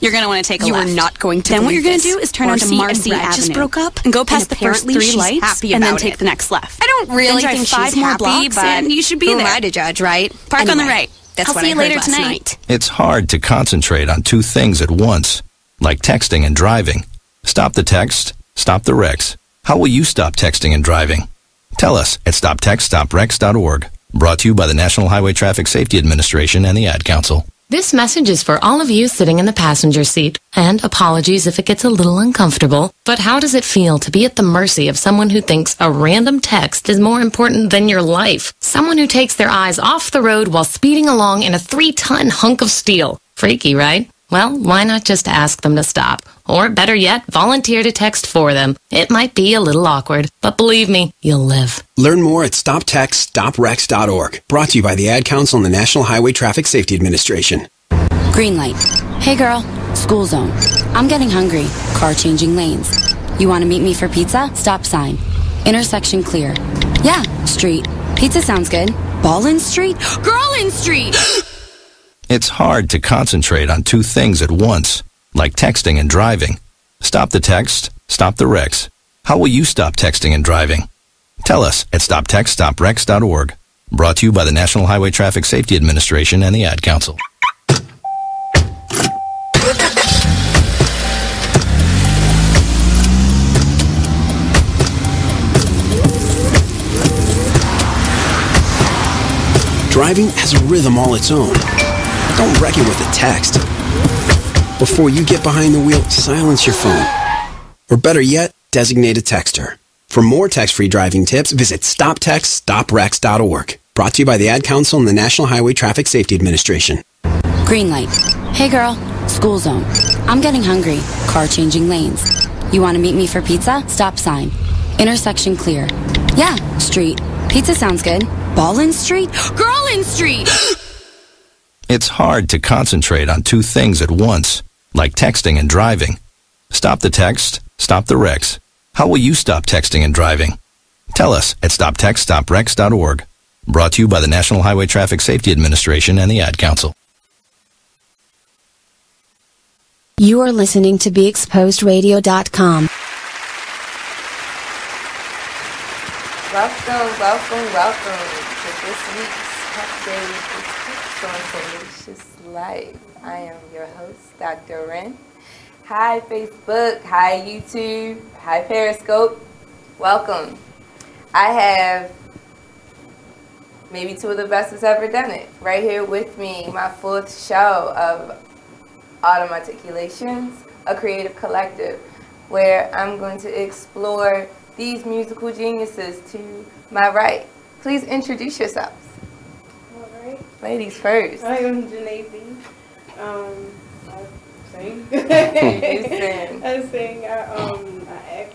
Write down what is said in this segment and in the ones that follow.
you're going to want to take a You left. are not going to Then what believe you're going to this. do is turn onto Marcy and Brad Avenue. just broke up, and go past and the first apparently 3 she's lights happy and then about take it. the next left. I don't really then think drive 5 she's more happy, blocks but and you should be who there. am I to judge, right? Park on the Anyway, right. That's I'll what see I you heard later last tonight. night. It's hard to concentrate on two things at once, like texting and driving. Stop the text, stop the wrecks. How will you stop texting and driving? Tell us at stoptextstopwrecks.org. Brought to you by the National Highway Traffic Safety Administration and the Ad Council. This message is for all of you sitting in the passenger seat. And apologies if it gets a little uncomfortable. But how does it feel to be at the mercy of someone who thinks a random text is more important than your life? Someone who takes their eyes off the road while speeding along in a 3-ton hunk of steel. Freaky, right? Well, why not just ask them to stop? Or better yet, volunteer to text for them. It might be a little awkward, but believe me, you'll live. Learn more at stoptextstopwrecks.org. Brought to you by the Ad Council and the National Highway Traffic Safety Administration. Green light. Hey girl, school zone. I'm getting hungry. Car changing lanes. You want to meet me for pizza? Stop sign. Intersection clear. Yeah, street. Pizza sounds good. Ballin Street? Girlin Street! It's hard to concentrate on two things at once, like texting and driving. Stop the text, stop the wrecks. How will you stop texting and driving? Tell us at stoptextstopwrecks.org. Brought to you by the National Highway Traffic Safety Administration and the Ad Council. Driving has a rhythm all its own. Don't wreck it with a text. Before you get behind the wheel, silence your phone. Or better yet, designate a texter. For more text-free driving tips, visit stoptextstopwrecks.org. Brought to you by the Ad Council and the National Highway Traffic Safety Administration. Green light. Hey girl, school zone. I'm getting hungry. Car changing lanes. You want to meet me for pizza? Stop sign. Intersection clear. Yeah, street. Pizza sounds good. Ballin Street? Girlin Street! It's hard to concentrate on two things at once, like texting and driving. Stop the text, stop the wrecks. How will you stop texting and driving? Tell us at stoptextstopwrecks.org. Brought to you by the National Highway Traffic Safety Administration and the Ad Council. You are listening to BeExposedRadio.com. Welcome to this week's Update on Salacious Life. I am your host, Dr. Wren. Hi Facebook, hi YouTube, hi Periscope. Welcome. I have maybe two of the best that's ever done it. Right here with me, my 4th show of Autumn Articulations, a creative collective, where I'm going to explore these musical geniuses to my right. Please introduce yourselves. All right. Ladies first. I am Jhane B. I sing. You sing. I sing. I act.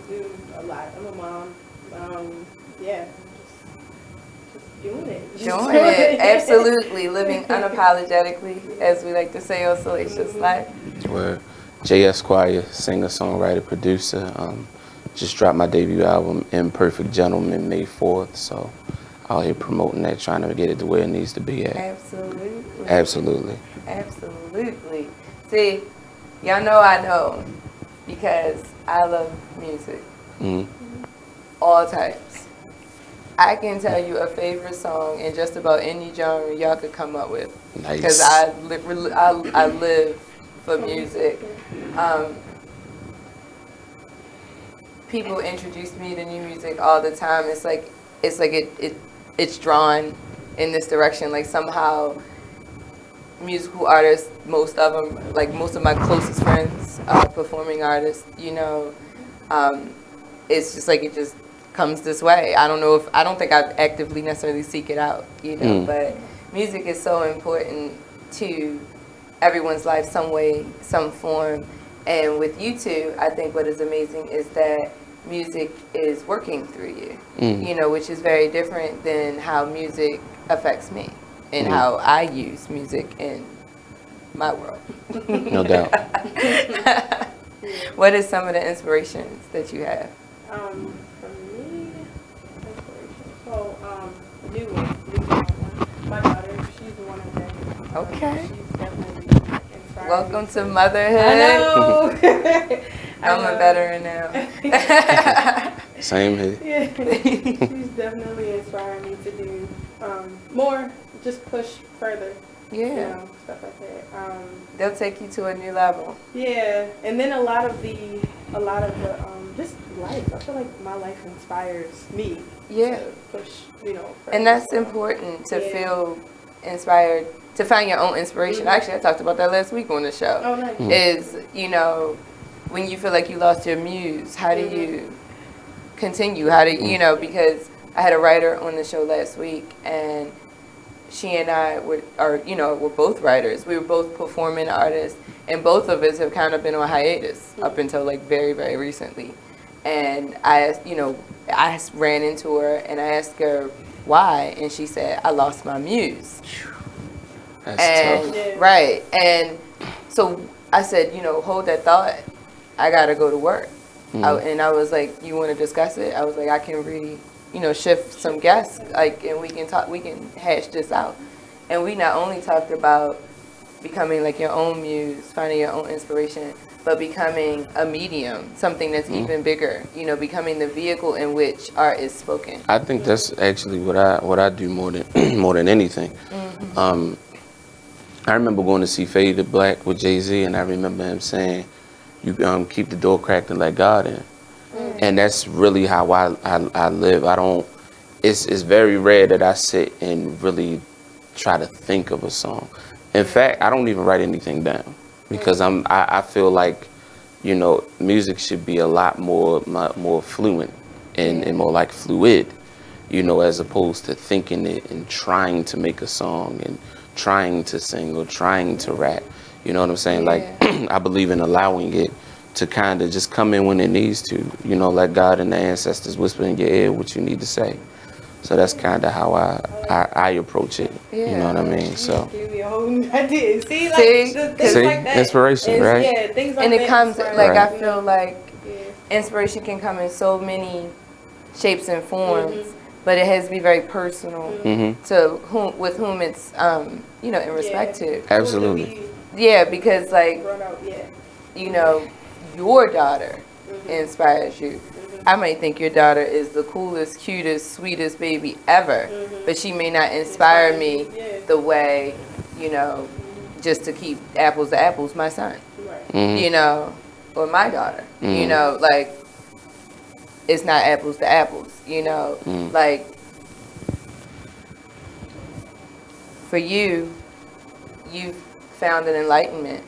Do a lot. I'm a mom. Yeah. Just doing it. Doing it. Absolutely. Living unapologetically, as we like to say on Salacious Life. Where J. Esquire, singer, songwriter, producer. Just dropped my debut album, Imperfect Gentleman, May 4th. So out here promoting that, trying to get it to where it needs to be at. Absolutely. Absolutely. Absolutely. See, y'all know I know because I love music. All types. I can tell you a favorite song in just about any genre y'all could come up with. Nice. Because I live for music. People introduce me to new music all the time. It's like it's drawn in this direction. Like somehow musical artists, most of them, like most of my closest friends are performing artists, you know. It's just like it just comes this way. I don't think I actively necessarily seek it out, you know, but music is so important to everyone's life, some way, some form. And with you two, I think what is amazing is that music is working through you, you know, which is very different than how music affects me and how I use music in my world. No doubt. What is some of the inspirations that you have? For me, inspiration. So, my daughter, she's the one of them. Okay. She's definitely inspired Welcome to motherhood. I know. I'm a veteran now. Same here. Yeah. She's definitely inspiring me to do more, just push further. Yeah. You know, stuff like that. They'll take you to a new level. Yeah, and then a lot of the just life. I feel like my life inspires me. Yeah. To push, further. And that's important to feel inspired, to find your own inspiration. Actually, I talked about that last week on the show. Oh, nice. Is, when you feel like you lost your muse, how do you continue? How do you, because I had a writer on the show last week, and she and I we're both writers. We were both performing artists, and both of us have kind of been on hiatus up until like very, very recently. And I ran into her and I asked her why, and she said, I lost my muse. That's tough. Right. And so I said, hold that thought. I got to go to work. And I was like, you want to discuss it? I was like, I can really, shift some guests, and we can talk, we can hash this out. And we not only talked about becoming like your own muse, finding your own inspiration, but becoming a medium, something that's even bigger, becoming the vehicle in which art is spoken. I think that's actually what I do more than more than anything. I remember going to see Fade to Black with Jay-Z, and I remember him saying, you keep the door cracked and let God in. And that's really how I live. It's very rare that I sit and really try to think of a song. In fact, I don't even write anything down, because I feel like, music should be a lot more fluent and more like fluid, as opposed to thinking it and trying to make a song and trying to sing or trying to rap. You know what I'm saying? Like, I believe in allowing it to kind of just come in when it needs to, let God and the ancestors whisper in your ear what you need to say. So that's kind of how I approach it. You know what I mean? So. Give me a whole new idea. See, like that. Inspiration, right? Yeah, things like and that. It comes, right. I feel like inspiration can come in so many shapes and forms, but it has to be very personal to with whom it's, in respect to. Absolutely. Yeah, because your daughter inspires you. I might think your daughter is the coolest, cutest, sweetest baby ever, but she may not inspire me the way, just to keep apples to apples, my son, or my daughter, it's not apples to apples, like for you, you've found an enlightenment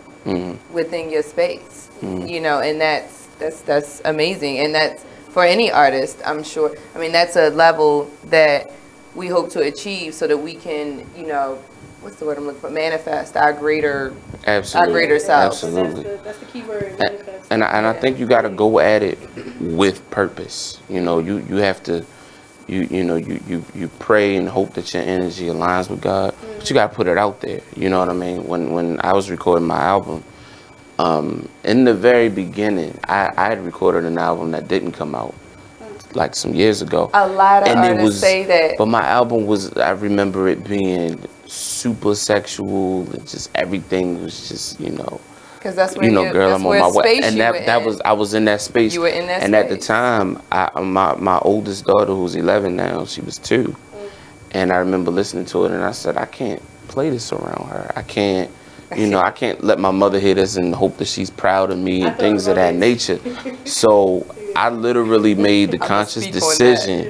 within your space, and that's amazing. And that's for any artist, I'm sure. I mean, that's a level that we hope to achieve so that we can, what's the word I'm looking for? Manifest our greater self. Absolutely. That's the key word. And I think you got to go at it with purpose. You have to, you pray and hope that your energy aligns with God, but you got to put it out there. You know what I mean? When I was recording my album, in the very beginning, I had recorded an album that didn't come out like some years ago. A lot of artists say that. But my album was, I remember it being super sexual, and just everything was just, because that's where girl, I'm on my way. And I was in that space. You were in that space. And at the time, my oldest daughter, who's 11 now, she was 2. And I remember listening to it, and I said, I can't play this around her. I can't. I can't let my mother hear this and hope that she's proud of me and things of that nature. So I literally made the conscious decision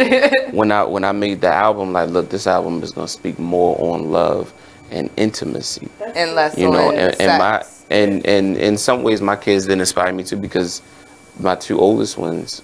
when I made the album, like, look, this album is gonna speak more on love and intimacy, and less on sex. And in some ways my kids didn't inspire me too, because my 2 oldest ones,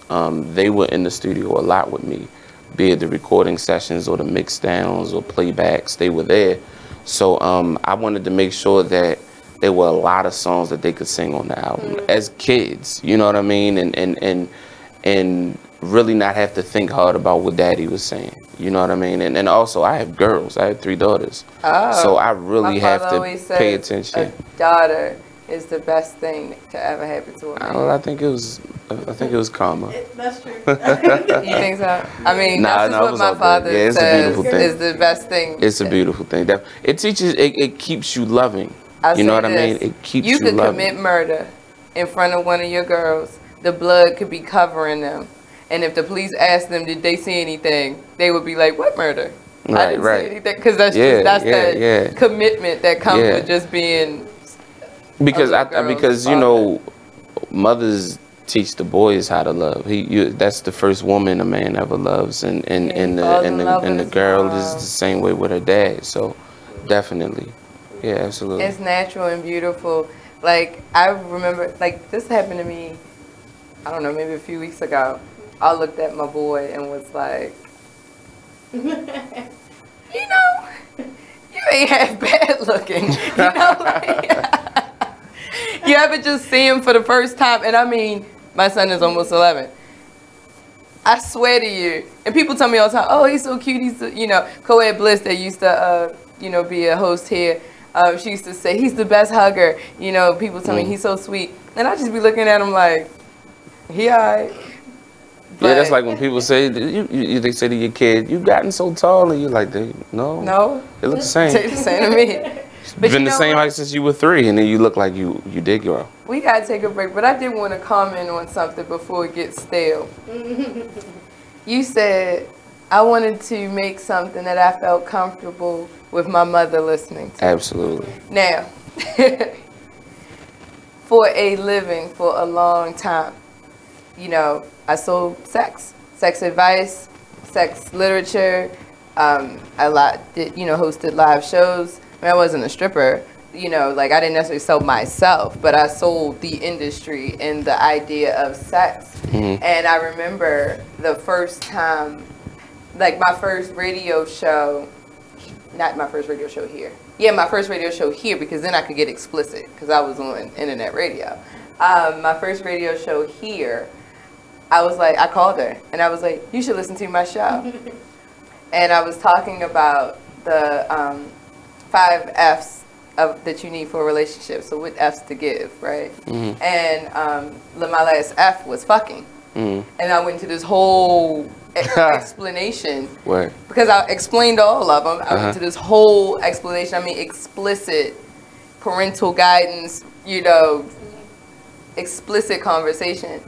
they were in the studio a lot with me, be it the recording sessions or the mix downs or playbacks, they were there. So I wanted to make sure that there were a lot of songs that they could sing on the album as kids, you know what I mean? And really not have to think hard about what daddy was saying, you know what I mean? And also I have girls, I have 3 daughters. Oh, so I really have to pay attention. A daughter is the best thing to ever happen to a man. I think it was karma. That's true. You think so? I mean, that's what my father says is the best thing. It's a beautiful thing. It teaches, it keeps you loving. You know what I mean? It keeps you could loving. commit murder in front of one of your girls. The blood could be covering them. And if the police asked them, did they see anything? They would be like, what murder? I didn't see anything. Because that's that commitment that comes with just being because you know, mothers teach the boys how to love. That's the first woman a man ever loves, and the girl is the same way with her dad. So definitely, yeah, absolutely. It's natural and beautiful. Like I remember, like this happened to me, I don't know, maybe a few weeks ago. I looked at my boy and was like, you know, you ain't half bad looking. You know, like, you ever just see him for the first time? And I mean, my son is almost 11. I swear to you, and people tell me all the time, oh, he's so cute. He's, you know, Co-Ed Bliss, that used to, you know, be a host here. She used to say, he's the best hugger. You know, people tell me he's so sweet. And I just be looking at him like, he all right. But, yeah, that's like when people say, they say to your kid, you've gotten so tall, and you're like, no, they look the same. They the same to me. But been the same height since you were 3, and then you look like you did grow. We gotta take a break, but I did want to comment on something before it gets stale. You said, I wanted to make something that I felt comfortable with my mother listening to. Absolutely. Now, for a living, for a long time, you know, I sold sex advice, sex literature. I hosted live shows. I mean, I wasn't a stripper, you know, like I didn't necessarily sell myself, but I sold the industry and the idea of sex. Mm-hmm. And I remember the first time, like my first radio show, not my first radio show here. Yeah, my first radio show here, because then I could get explicit because I was on internet radio. My first radio show here, I called her and I was like, you should listen to my show. And I was talking about the 5 F's that you need for a relationship. So what F's to give, right? Mm-hmm. And my last F was fucking. Mm-hmm. And I went into this whole explanation. Right. Because I explained all of them. I went into this whole explanation. I mean, explicit parental guidance, you know, explicit conversation.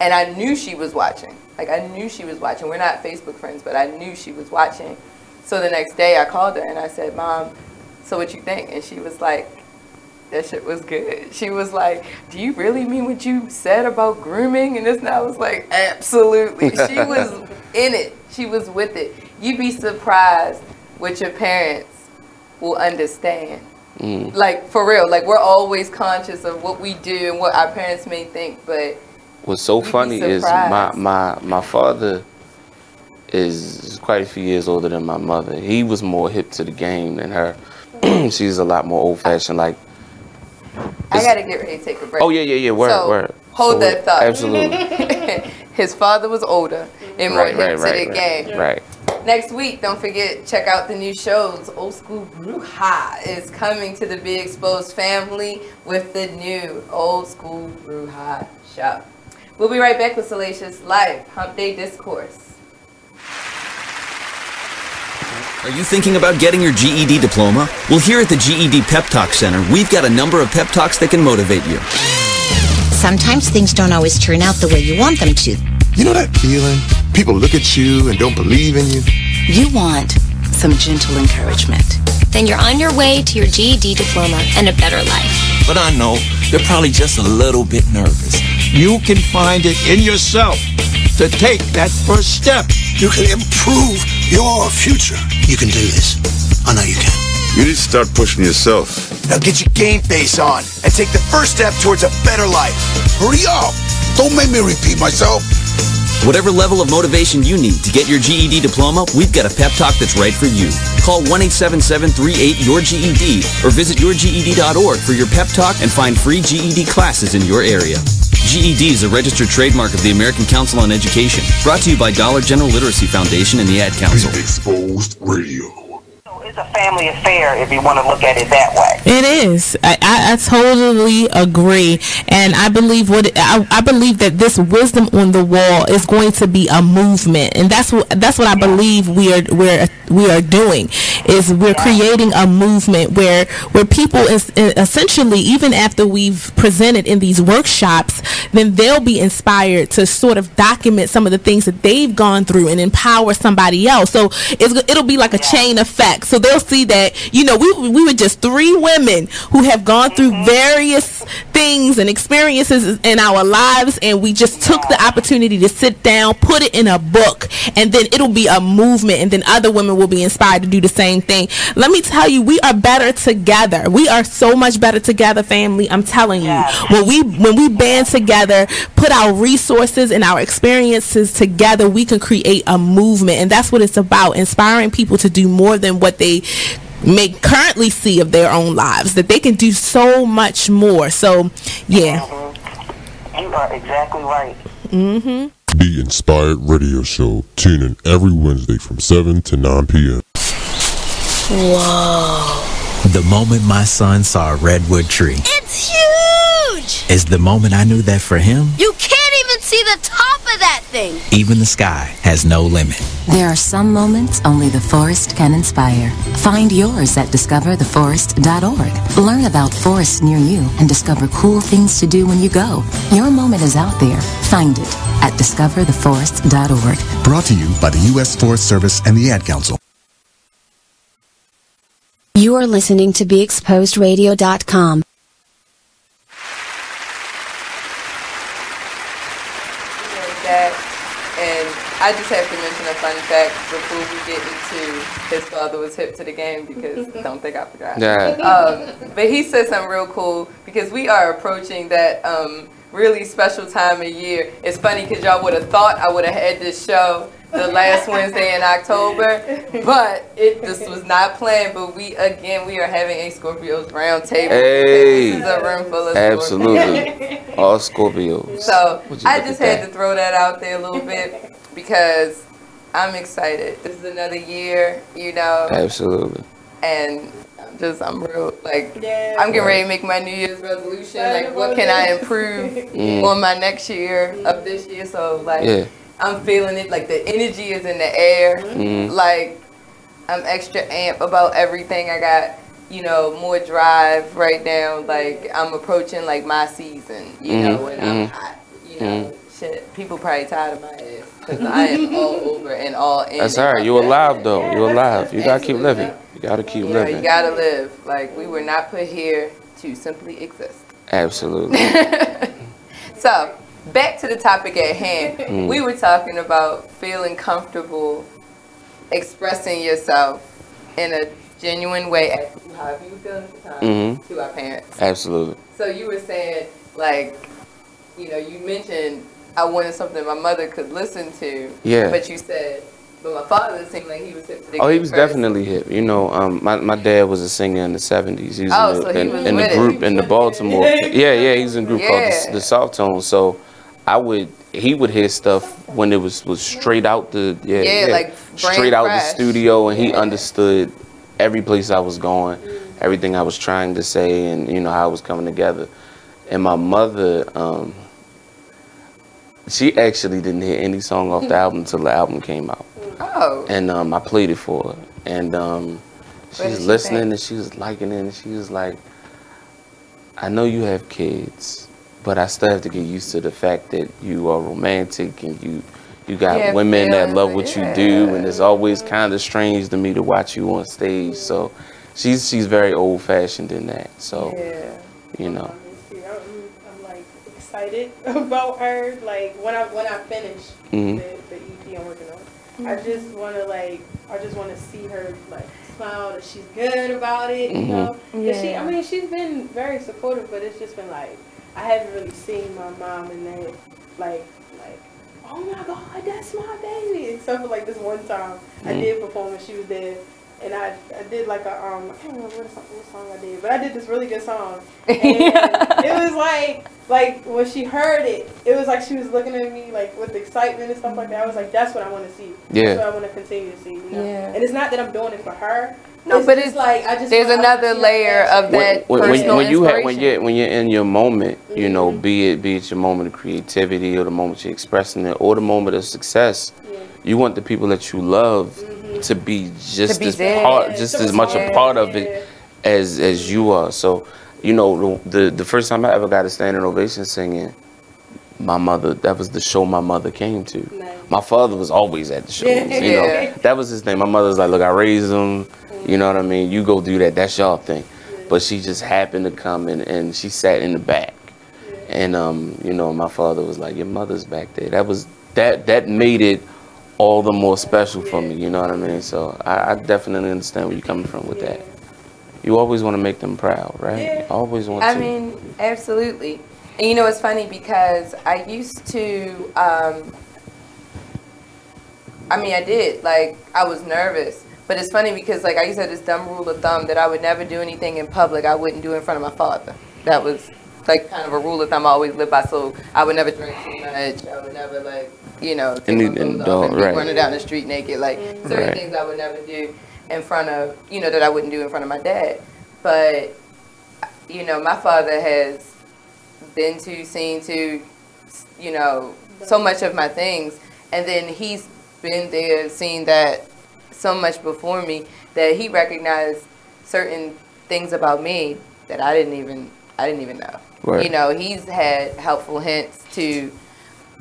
And I knew she was watching. Like, I knew she was watching. We're not Facebook friends, but I knew she was watching. So the next day I called her and I said, Mom, so what you think? And she was like, that shit was good. She was like, do you really mean what you said about grooming? And this, and I was like, absolutely. She was in it. She was with it. You'd be surprised what your parents will understand. Mm. Like, for real. Like, we're always conscious of what we do and what our parents may think, but what's so funny is my father is quite a few years older than my mother. He was more hip to the game than her. She's a lot more old-fashioned. Like, I gotta get ready to take a break. Oh yeah. Word. Hold that thought. Absolutely. His father was older and more hip to the game. Right. Next week, don't forget, check out the new shows. Old School Bruja is coming to the Be Exposed family with the new Old School Bruja show. We'll be right back with Salacious Live Hump Day Discourse. Are you thinking about getting your GED diploma? Well, here at the GED Pep Talk Center, we've got a number of pep talks that can motivate you. Sometimes things don't always turn out the way you want them to. You know that feeling? People look at you and don't believe in you. You want some gentle encouragement. Then you're on your way to your GED diploma and a better life. But I know they're probably just a little bit nervous. You can find it in yourself to take that first step. You can improve your future. You can do this. I know you can. You need to start pushing yourself. Now get your game face on and take the first step towards a better life. Hurry up. Don't make me repeat myself. Whatever level of motivation you need to get your GED diploma, we've got a pep talk that's right for you. Call 1-877-38-YOUR-GED or visit yourged.org for your pep talk and find free GED classes in your area. GED is a registered trademark of the American Council on Education. Brought to you by Dollar General Literacy Foundation and the Ad Council. Be Exposed Radio. it's a family affair if you want to look at it that way. It is. I totally agree, and I believe I believe that this wisdom on the wall is going to be a movement, and that's what I believe we are doing. Is we're creating a movement where people essentially, even after we've presented in these workshops, then they'll be inspired to sort of document some of the things that they've gone through and empower somebody else. So it'll be like a chain effect. So they'll see that, you know, we were just 3 women who have gone through various things and experiences in our lives, and we just took the opportunity to sit down, put it in a book, and then it'll be a movement, and then other women will be inspired to do the same thing. Let me tell you, we are better together. We are so much better together, family. I'm telling you, when we band together, put our resources and our experiences together, we can create a movement, and that's what it's about, inspiring people to do more than what they may currently see of their own lives, that they can do so much more. So yeah, you are exactly right. The Inspired Radio Show. Tune in every Wednesday from 7 to 9 p.m. Whoa. The moment my son saw a redwood tree. It's huge! Is the moment I knew that for him, You can't even see the top of that thing! even the sky has no limit. There are some moments only the forest can inspire. Find yours at discovertheforest.org. Learn about forests near you and discover cool things to do when you go. Your moment is out there. Find it at discovertheforest.org. Brought to you by the U.S. Forest Service and the Ad Council. You are listening to BeExposedRadio.com. And I just have to mention a fun fact before we get into his father was hip to the game, because don't think I forgot. But he said something real cool, because we are approaching that really special time of year. It's funny because y'all would have thought I would have had this show the last Wednesday in October, but this was not planned. But we are having a Scorpios round table. Hey, this is a room full of absolutely, all Scorpios. So I just had to throw that out there a little bit, because I'm excited. This is another year, you know. Absolutely. And I'm real, like, I'm getting ready to make my New Year's resolution. Like, what can I improve on my next year of this year? So, like, I'm feeling it. Like, the energy is in the air. Like, I'm extra amp about everything. I got, you know, more drive right now. Like, I'm approaching, like, my season, you know, and I'm hot, you know. Shit, people probably tired of my ass, because I am all over and all in. That's all right. You're alive, though. You're alive. You gotta keep living. You gotta keep living. You gotta live. Like, we were not put here to simply exist. Absolutely. So, back to the topic at hand. We were talking about feeling comfortable expressing yourself in a genuine way, however you feel at the time, to our parents. Absolutely. So you were saying, like, you know, you mentioned I wanted something my mother could listen to. Yeah. But you said, but my father seemed like he was hip to the game. He was definitely hip. You know, my dad was a singer in the 70s. He was in the group in the Baltimore. Yeah, he was in a group called the Soft Tones. So he would hear stuff when it was straight out the like straight out the studio, and he understood every place I was going, everything I was trying to say, and you know how it was coming together. And my mother, she actually didn't hear any song off the album until the album came out. Oh. And I played it for her, and she was listening, and she was liking it, and she was like, I know you have kids, but I still have to get used to the fact that you are romantic, and you got women that love what you do, and it's always kind of strange to me to watch you on stage. So she's very old-fashioned in that. So, you know. I'm like excited about her. Like when I finish the EP I'm working on, I just want to see her like smile that she's good about it. You know, she's been very supportive, but it's just been like I haven't really seen my mom in that like oh my God, that's my baby. Except for like this one time I did perform and she was there. And I did like a, I can't remember what song I did, but I did this really good song. And it was like when she heard it, it was like she was looking at me like with excitement and stuff like that. I was like, that's what I want to see. That's what I want to continue to see. You know? And it's not that I'm doing it for her, No, but it's like I just there's another layer of that personal inspiration. when you're in your moment, you know, be it your moment of creativity or the moment you're expressing it or the moment of success, you want the people that you love to be just as much a part of it as you are. So, you know, the first time I ever got a standing ovation singing, my mother, that was the show my mother came to. Nice. My father was always at the shows, you know. That was his thing. My mother's like, look, I raised him, you know what I mean? You go do that, that's y'all thing. But she just happened to come and she sat in the back. And, you know, my father was like, your mother's back there. That made it all the more special for me, you know what I mean? So I definitely understand where you're coming from with that. You always want to make them proud, right? You always want to. I mean, absolutely. And you know, it's funny because I used to, I did, like, I was nervous. But it's funny because, like, I used to have this dumb rule of thumb that I would never do anything in public I wouldn't do in front of my father. That was, like, kind of a rule of thumb I always lived by. So I would never drink too much. I would never, like, you know, take my clothes off and be running down the street naked. Like, certain things I would never do in front of, you know, that I wouldn't do in front of my dad. But, you know, my father has been to, seen to, you know, so much of my things, and then he's been there, seen that so much before me that he recognized certain things about me that I didn't even know. Right. You know, he's had helpful hints to,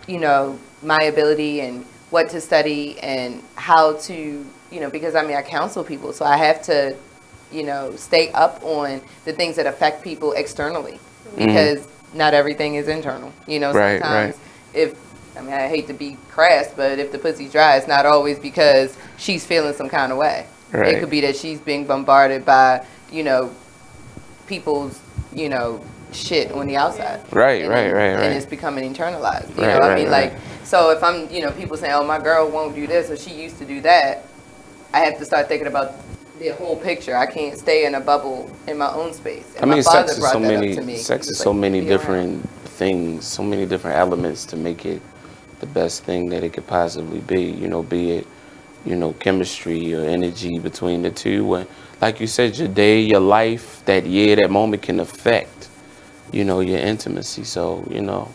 you know, my ability and what to study and how to, you know, because I counsel people, so I have to, you know, stay up on the things that affect people externally because not everything is internal. You know, sometimes I hate to be crass, but if the pussy's dry, it's not always because she's feeling some kind of way. Right. It could be that she's being bombarded by, you know, people's, you know, shit on the outside. Right. And it's becoming internalized. You know, I mean, like, so if I'm, you know, people saying, oh, my girl won't do this or she used to do that, I have to start thinking about the whole picture. I can't stay in a bubble in my own space. And my father brought that up to me. Sex is so many different things, so many different elements to make it the best thing that it could possibly be. You know, be it, you know, chemistry or energy between the two. And like you said, your day, your life, that year, that moment can affect, you know, your intimacy. So, you know,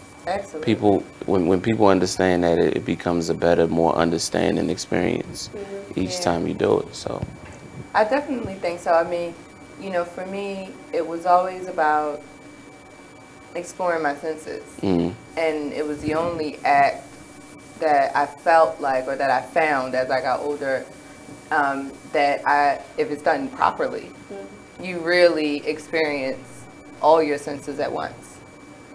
people, when people understand that, it becomes a better, more understanding experience each time you do it. So I definitely think so. I mean, you know, for me, it was always about exploring my senses. And it was the only act that I felt like, or that I found as I got older, that if it's done properly, you really experience all your senses at once.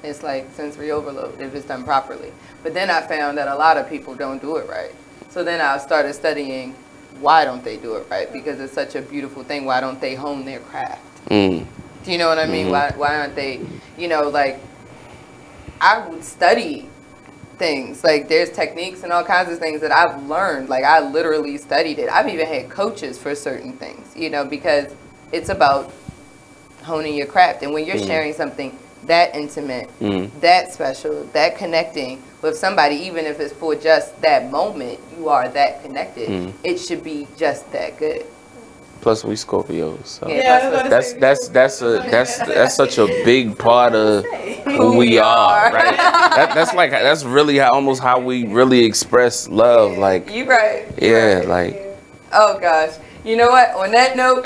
It's like sensory overload if it's done properly. But then I found that a lot of people don't do it right. So then I started studying, why don't they do it right? Because it's such a beautiful thing. Why don't they hone their craft? Do you know what I mean? Why aren't they, you know, like, I would study things. Like, there's techniques and all kinds of things that I've learned. Like, I literally studied it. I've even had coaches for certain things, you know, because it's about honing your craft. And when you're sharing something that intimate, that special, that connecting with somebody, even if it's for just that moment, you are that connected. It should be just that good. Plus, we Scorpios, so that's such a big part of who we are, right? That's really almost how we really express love. Like, you right. Yeah, like. Oh gosh, you know what? On that note,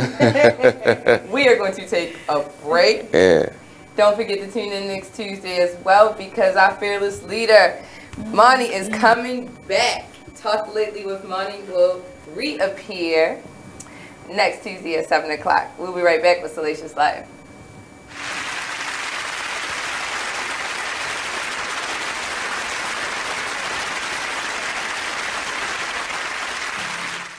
we are going to take a break. Yeah. Don't forget to tune in next Tuesday as well, because our fearless leader, Monty, is coming back. Talk Lately with Monty will reappear next Tuesday at 7 o'clock. We'll be right back with Salacious Live.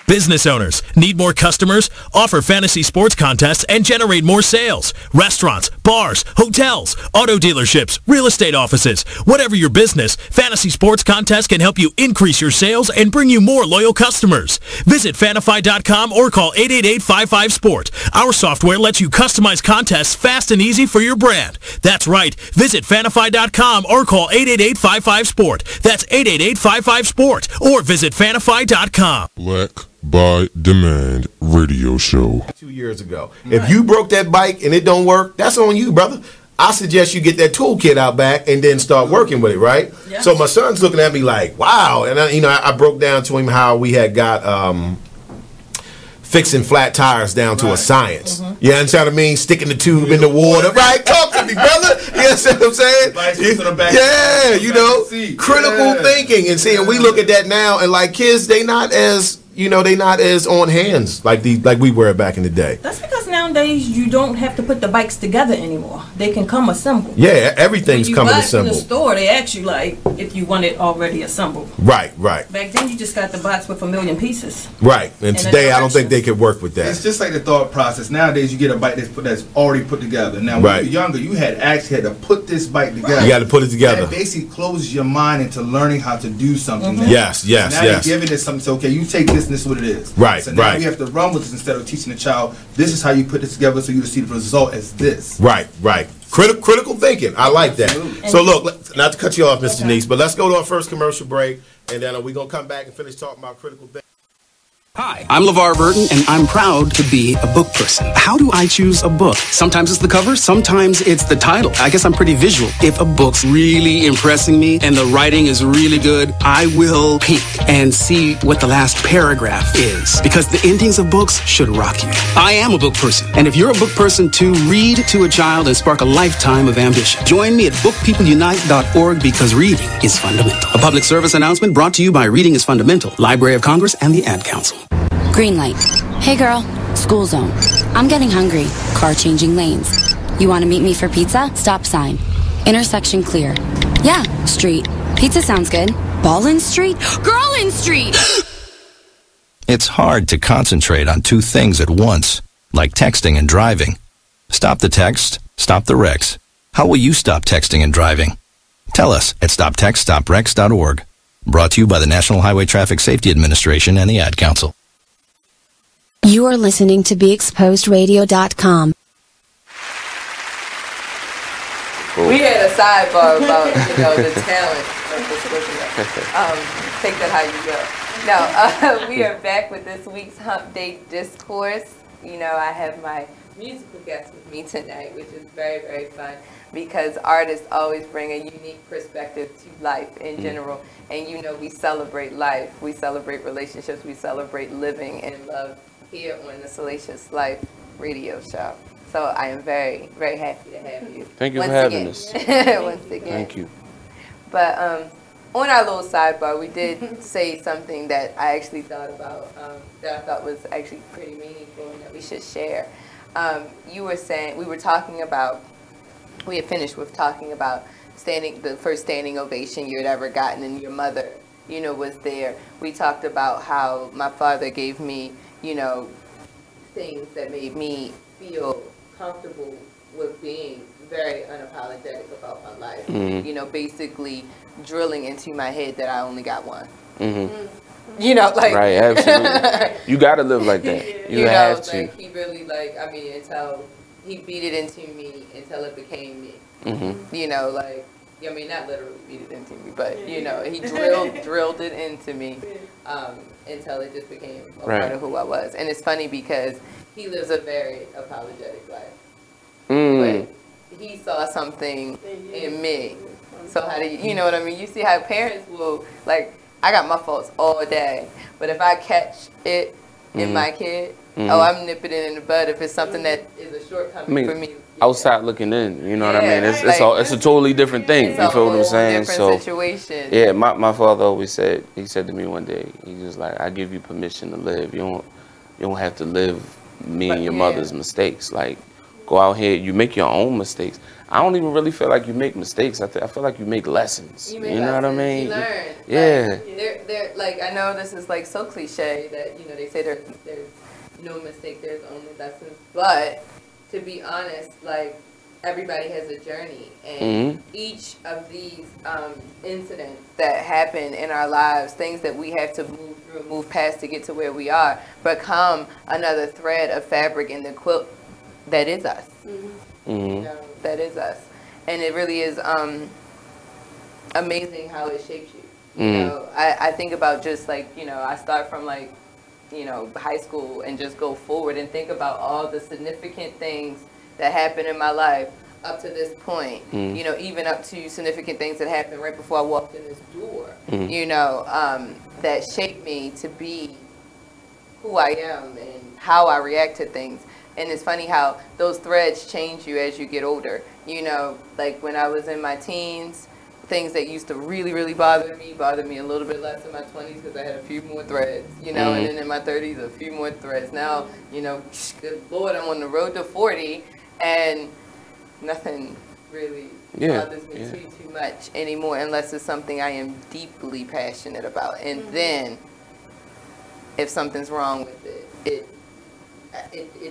Business owners, need more customers? Offer fantasy sports contests and generate more sales. Restaurants, bars, hotels, auto dealerships, real estate offices. Whatever your business, fantasy sports contests can help you increase your sales and bring you more loyal customers. Visit Fanify.com or call 888-55-SPORT. Our software lets you customize contests fast and easy for your brand. That's right. Visit Fanify.com or call 888-55-SPORT. That's 888-55-SPORT or visit Fanify.com. Black by Demand radio show. 2 years ago. If you broke that bike and it don't work, that's on you, brother. I suggest you get that toolkit out back and then start working with it, right? Yeah. So my son's looking at me like, wow. And I broke down to him how we had got fixing flat tires down to a science. You understand what I mean? Sticking the tube in the water. Right? Talk to me, brother. You understand what I'm saying? Yeah, you know, critical thinking. And see, and we look at that now, and like kids, they not as on hands like we were back in the day. That's because nowadays you don't have to put the bikes together anymore. They can come assembled. Yeah, everything's coming assembled. In the store, they ask you like if you want it already assembled. Right. Back then, you just got the box with 1,000,000 pieces. Right, and today I don't think they could work with that. It's just like the thought process. Nowadays, you get a bike that's already put together. Now, when you were younger, you had to put this bike together. You got to put it together. That basically closes your mind into learning how to do something. Now. Yes. Now you're giving it something. So, okay, you take this, and this is what it is. Right. So now we have to run with this instead of teaching the child. This is how you put this together, so you see the result as this. Right. Critical thinking. I like that. Absolutely. So look, not to cut you off, Mr. Denise, but let's go to our first commercial break, and then we're gonna come back and finish talking about critical thinking. Hi, I'm LeVar Burton, and I'm proud to be a book person. How do I choose a book? Sometimes it's the cover, sometimes it's the title. I guess I'm pretty visual. If a book's really impressing me and the writing is really good, I will peek and see what the last paragraph is, because the endings of books should rock you. I am a book person, and if you're a book person too, read to a child and spark a lifetime of ambition. Join me at bookpeopleunite.org, because reading is fundamental. A public service announcement brought to you by Reading is Fundamental, Library of Congress, and the Ad Council. Green light. Hey girl, school zone. I'm getting hungry. Car changing lanes. You want to meet me for pizza? Stop sign. Intersection clear. Yeah, street. Pizza sounds good. Ballin Street? Girlin Street! It's hard to concentrate on two things at once, like texting and driving. Stop the text, stop the wrecks. How will you stop texting and driving? Tell us at stoptextstopwrecks.org. Brought to you by the National Highway Traffic Safety Administration and the Ad Council. You are listening to BeExposedRadio.com. We had a sidebar about the talent of this listener. Take that how you go. Now we are back with this week's Hump Day Discourse. I have my musical guest with me tonight, which is very, very fun, because artists always bring a unique perspective to life in general. And we celebrate life, we celebrate relationships, we celebrate living and love here on the Salacious Life radio show. So I am very, very happy to have you. Thank you for having us. Once again. Thank you. But on our little sidebar, we did say something that I actually thought about, that I thought was actually pretty meaningful and that we should share. You were saying, we had finished with talking about the first standing ovation you had ever gotten, and your mother, was there. We talked about how my father gave me, things that made me feel comfortable with being very unapologetic about my life. Mm-hmm. Basically drilling into my head that I only got one. Mm-hmm. Right, absolutely. You gotta live like that. You have to. He really until he beat it into me until it became me. Mm-hmm. Not literally beat it into me, but he drilled it into me until it just became a part of who I was. And it's funny because he lives a very apologetic life. But he saw something in me. So how do you know what I mean? You see how parents will, I got my faults all day, but if I catch it in my kid, I'm nipping it in the bud if it's something that is a shortcoming for me. Outside looking in, you know what I mean? It's a totally different thing. You feel what I'm saying? Different situation. Yeah, my father always said, he said to me one day, he was like, I give you permission to live. You don't have to live me and your mother's mistakes. Go out here, you make your own mistakes. I don't even really feel like you make mistakes. I feel like you make lessons. You know what I mean? You learn. Yeah. They're I know this is so cliche that they say there's no mistake, there's only lessons. But to be honest, everybody has a journey, and each of these incidents that happen in our lives, things that we have to move past to get to where we are, become another thread of fabric in the quilt that is us. That is us. And it really is amazing how it shapes you. I think about just I start from you know, high school and just go forward and think about all the significant things that happened in my life up to this point, you know, even up to significant things that happened right before I walked in this door, you know, that shaped me to be who I am and how I react to things. And it's funny how those threads change you as you get older. You know, like when I was in my teens, things that used to really, really bother me a little bit less in my 20s because I had a few more threads, you know, and then in my 30s, a few more threads. Now, you know, good Lord, I'm on the road to 40 and nothing really bothers me too much anymore unless it's something I am deeply passionate about. And then if something's wrong with it,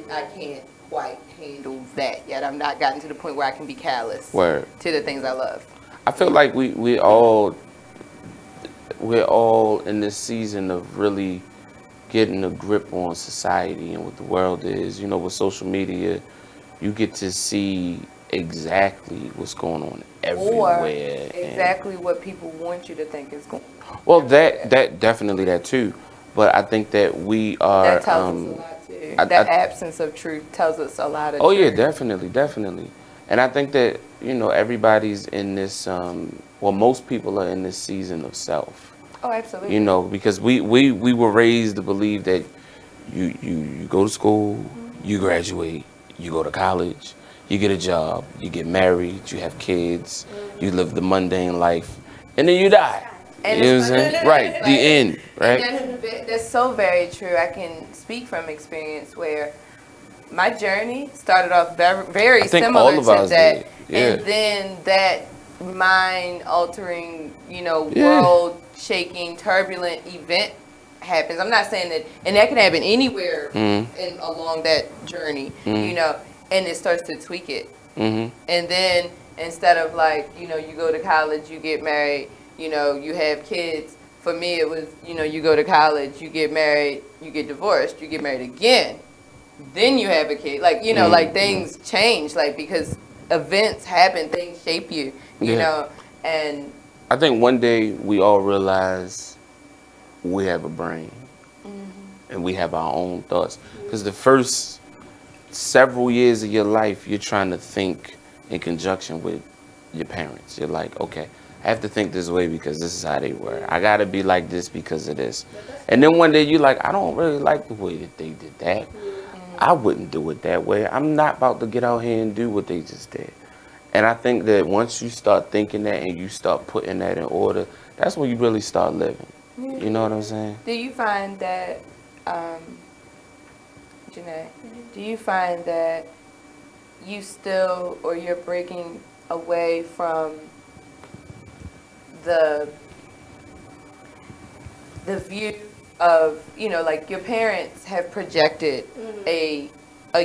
I can't quite handle that yet. I've not gotten to the point where I can be callous to the things I love. I feel like we're all in this season of really getting a grip on society and what the world is. You know, with social media, you get to see exactly what's going on everywhere. Or exactly what people want you to think is going on. Well, that definitely that too. But I think that we are. That tells us a lot too. That absence of truth tells us a lot of truth. Yeah, definitely. And I think that, you know, everybody's in this, well, most people are in this season of self. Oh, absolutely. You know, because we were raised to believe that you go to school, you graduate, you go to college, you get a job, you get married, you have kids, you live the mundane life, and then you die. And you know what I'm saying? Right, the end, right? That's so very true. I can speak from experience where my journey started off very similar to that, and then that mind-altering, you know, world-shaking, turbulent event happens. I'm not saying that, and that can happen anywhere along that journey, you know, and it starts to tweak it. And then instead of like, you know, you go to college, you get married, you know, you have kids. For me, it was, you know, you go to college, you get married, you get divorced, you get married again. Then you have a kid, like, you know, like things change, like, because events happen, things shape you, you know, and I think one day we all realize we have a brain and we have our own thoughts, because the first several years of your life, you're trying to think in conjunction with your parents. You're like, okay, I have to think this way because this is how they were. I got to be like this because of this. And then one day you're like, I don't really like the way that they did that. I wouldn't do it that way. I'm not about to get out here and do what they just did. And I think that once you start thinking that and you start putting that in order, that's when you really start living. You know what I'm saying? Do you find that, Jhane, do you find that you still, or you're breaking away from the view of, you know, like your parents have projected a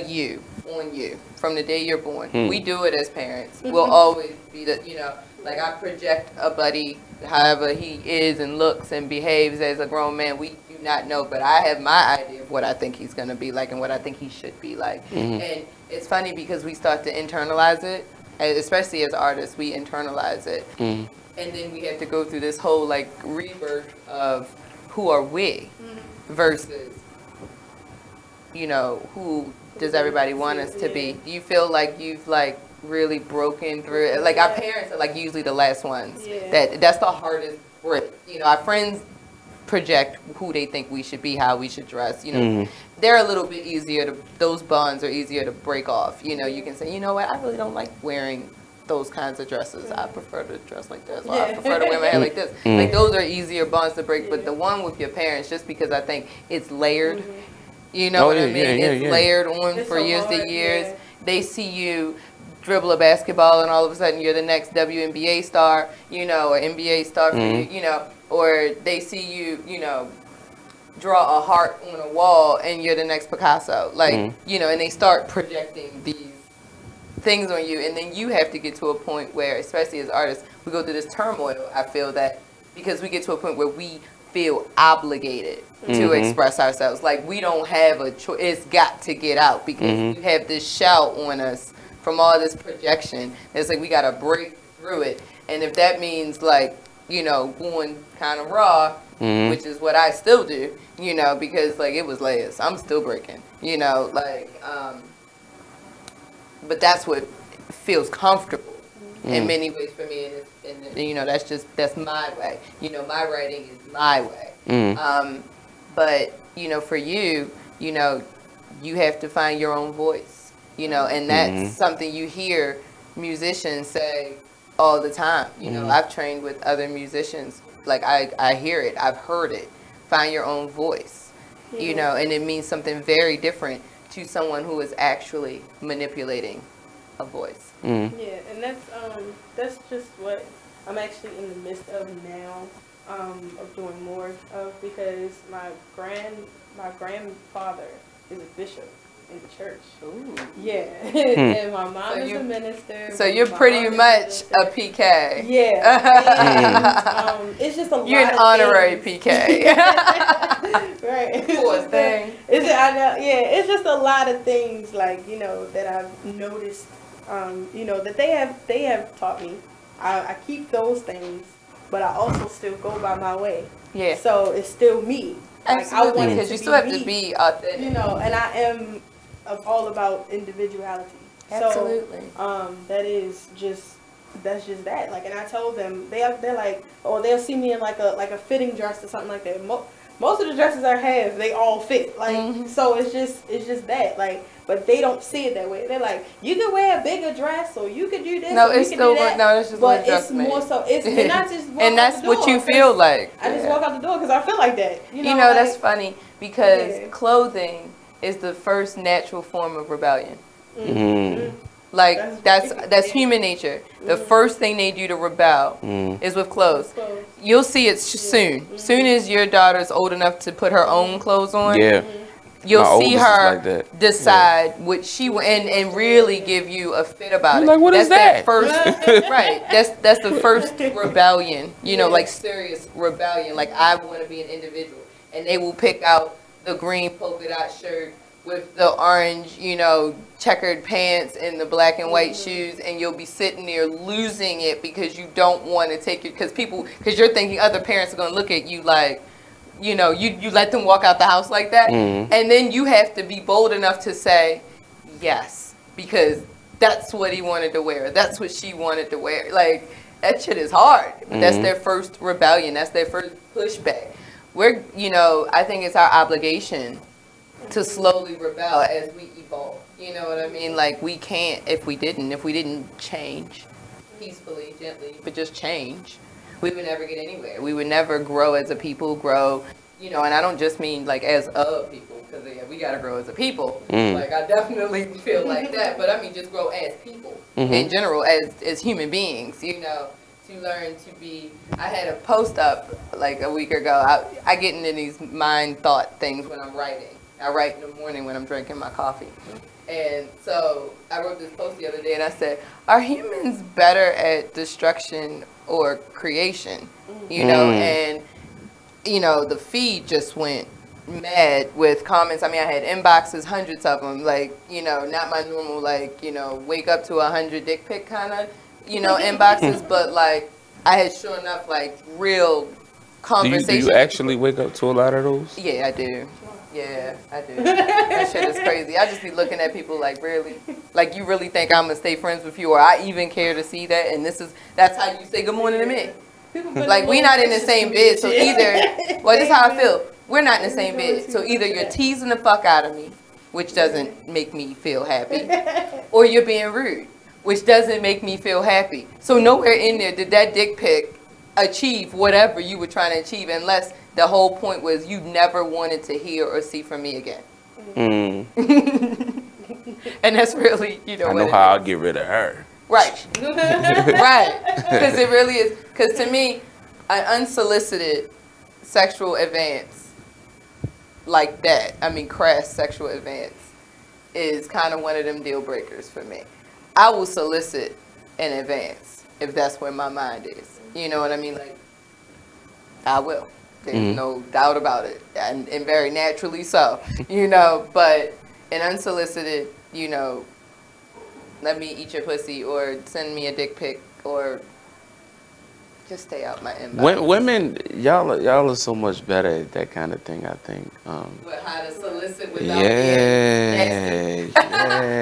you on you from the day you're born. We do it as parents. We'll always be the, you know, like I project a buddy however he is and looks and behaves as a grown man. We do not know, but I have my idea of what I think he's going to be like and what I think he should be like. And it's funny because we start to internalize it, especially as artists, we internalize it. And then we have to go through this whole like rebirth of who are we versus, you know, who does everybody want us to be? Do you feel like you've like really broken through it? Like our parents are like usually the last ones. That's the hardest work. You know, our friends project who they think we should be, how we should dress. You know, they're a little bit easier to, those bonds are easier to break off. You know, you can say, you know what, I really don't like wearing those kinds of dresses. I prefer to dress like this, or I prefer to wear my hair like this. Like those are easier bonds to break, but the one with your parents, just because I think it's layered, you know what I mean? It's layered on for years to years. They see you dribble a basketball and all of a sudden you're the next WNBA star, you know, or NBA star for you, you know, or they see you, you know, draw a heart on a wall and you're the next Picasso. Like, you know, and they start projecting these things on you, and then you have to get to a point where, especially as artists, we go through this turmoil. I feel that because we get to a point where we feel obligated to express ourselves. Like we don't have a choice. It's got to get out because you have this shout on us from all this projection. It's like we got to break through it. And if that means like you know, going kind of raw, which is what I still do, you know, because like it was layers. I'm still breaking, you know, like, but that's what feels comfortable in many ways for me, and you know, that's my way. You know, my writing is my way. But you know, for you, you know, you have to find your own voice, you know, and that's something you hear musicians say all the time. You know, I've trained with other musicians. Like I hear it, I've heard it. Find your own voice, you know, and it means something very different to someone who is actually manipulating a voice. Yeah, and that's just what I'm actually in the midst of now, of doing more of, because my grandfather is a bishop in the church. Ooh. Yeah. And my mom is a minister. So you're pretty much a PK. Yeah. And, it's just a lot. You're an honorary PK. Right. Poor thing. I know. Yeah. It's just a lot of things, like, you know, that I've noticed. You know, that they have taught me. I keep those things, but I also still go by my way. Yeah. So it's still me. Absolutely. Like, because you still have to be authentic. You know, and I am all about individuality. Absolutely. So that's just that. Like, and I told them, they're like, oh, they'll see me in like a fitting dress or something like that. Most of the dresses I have, they all fit. Like, so it's just that. Like, but they don't see it that way. They're like, you can wear a bigger dress, or you could do this. No, or it's you still can do that. no, it's just but it's more so. It's and I just walk and that's out the what door you feel like. I just walk out the door because I feel like that. You know, like, that's funny because clothing is the first natural form of rebellion. Like that's human nature. The first thing they do to rebel is with clothes. You'll see it soon. Soon as your daughter's old enough to put her own clothes on, you'll see her decide what she and really give you a fit about it. Like, what is that? First, right. That's the first rebellion. You know, like serious rebellion. Like, I want to be an individual, and they will pick out the green polka dot shirt with the orange, you know, checkered pants and the black and white shoes, and you'll be sitting there losing it because you don't want to take it, because you're thinking other parents are going to look at you like, you know, you let them walk out the house like that, and then you have to be bold enough to say yes, because that's what he wanted to wear, that's what she wanted to wear. Like, that shit is hard. That's their first rebellion, that's their first pushback. We're, you know, I think it's our obligation to slowly rebel as we evolve. You know what I mean? Like, we can't, if we didn't change peacefully, gently, but just change, we would never get anywhere. We would never grow as a people, you know, and I don't just mean like as a people, because we got to grow as a people. Like, I definitely feel like that, but I mean just grow as people in general, as human beings, you know, to learn to be. I had a post up like a week ago. I get into these mind thought things when I'm writing. I write in the morning when I'm drinking my coffee. And so I wrote this post the other day and I said, are humans better at destruction or creation? You know, and, you know, the feed just went mad with comments. I mean, I had inboxes, hundreds of them, like, you know, not my normal, like, you know, wake up to 100 dick pic kind of, you know, inboxes, but like, I had sure enough, like, real conversations. Do you actually wake up to a lot of those? Yeah, I do. Yeah, I do. That shit is crazy. I just be looking at people like, really? Like, you really think I'm going to stay friends with you, or I even care to see that? And that's how you say good morning to me. Like, we not in the same bed, so either, well, this is how I feel. We're not in the same bed, so either you're teasing the fuck out of me, which doesn't make me feel happy, or you're being rude, which doesn't make me feel happy. So nowhere in there did that dick pic achieve whatever you were trying to achieve, unless the whole point was you never wanted to hear or see from me again. And that's really, you know, I know how I'll get rid of her. Right. Right. Because it really is. Because to me, an unsolicited sexual advance like that, I mean, crass sexual advance, is kind of one of them deal breakers for me. I will solicit an advance if that's where my mind is. You know what I mean? Like, I will. There's no doubt about it. And very naturally so, you know. But an unsolicited, you know, let me eat your pussy, or send me a dick pic, or Just stay out my inbox. Women, y'all are so much better at that kind of thing. I think. How to solicit without Yeah.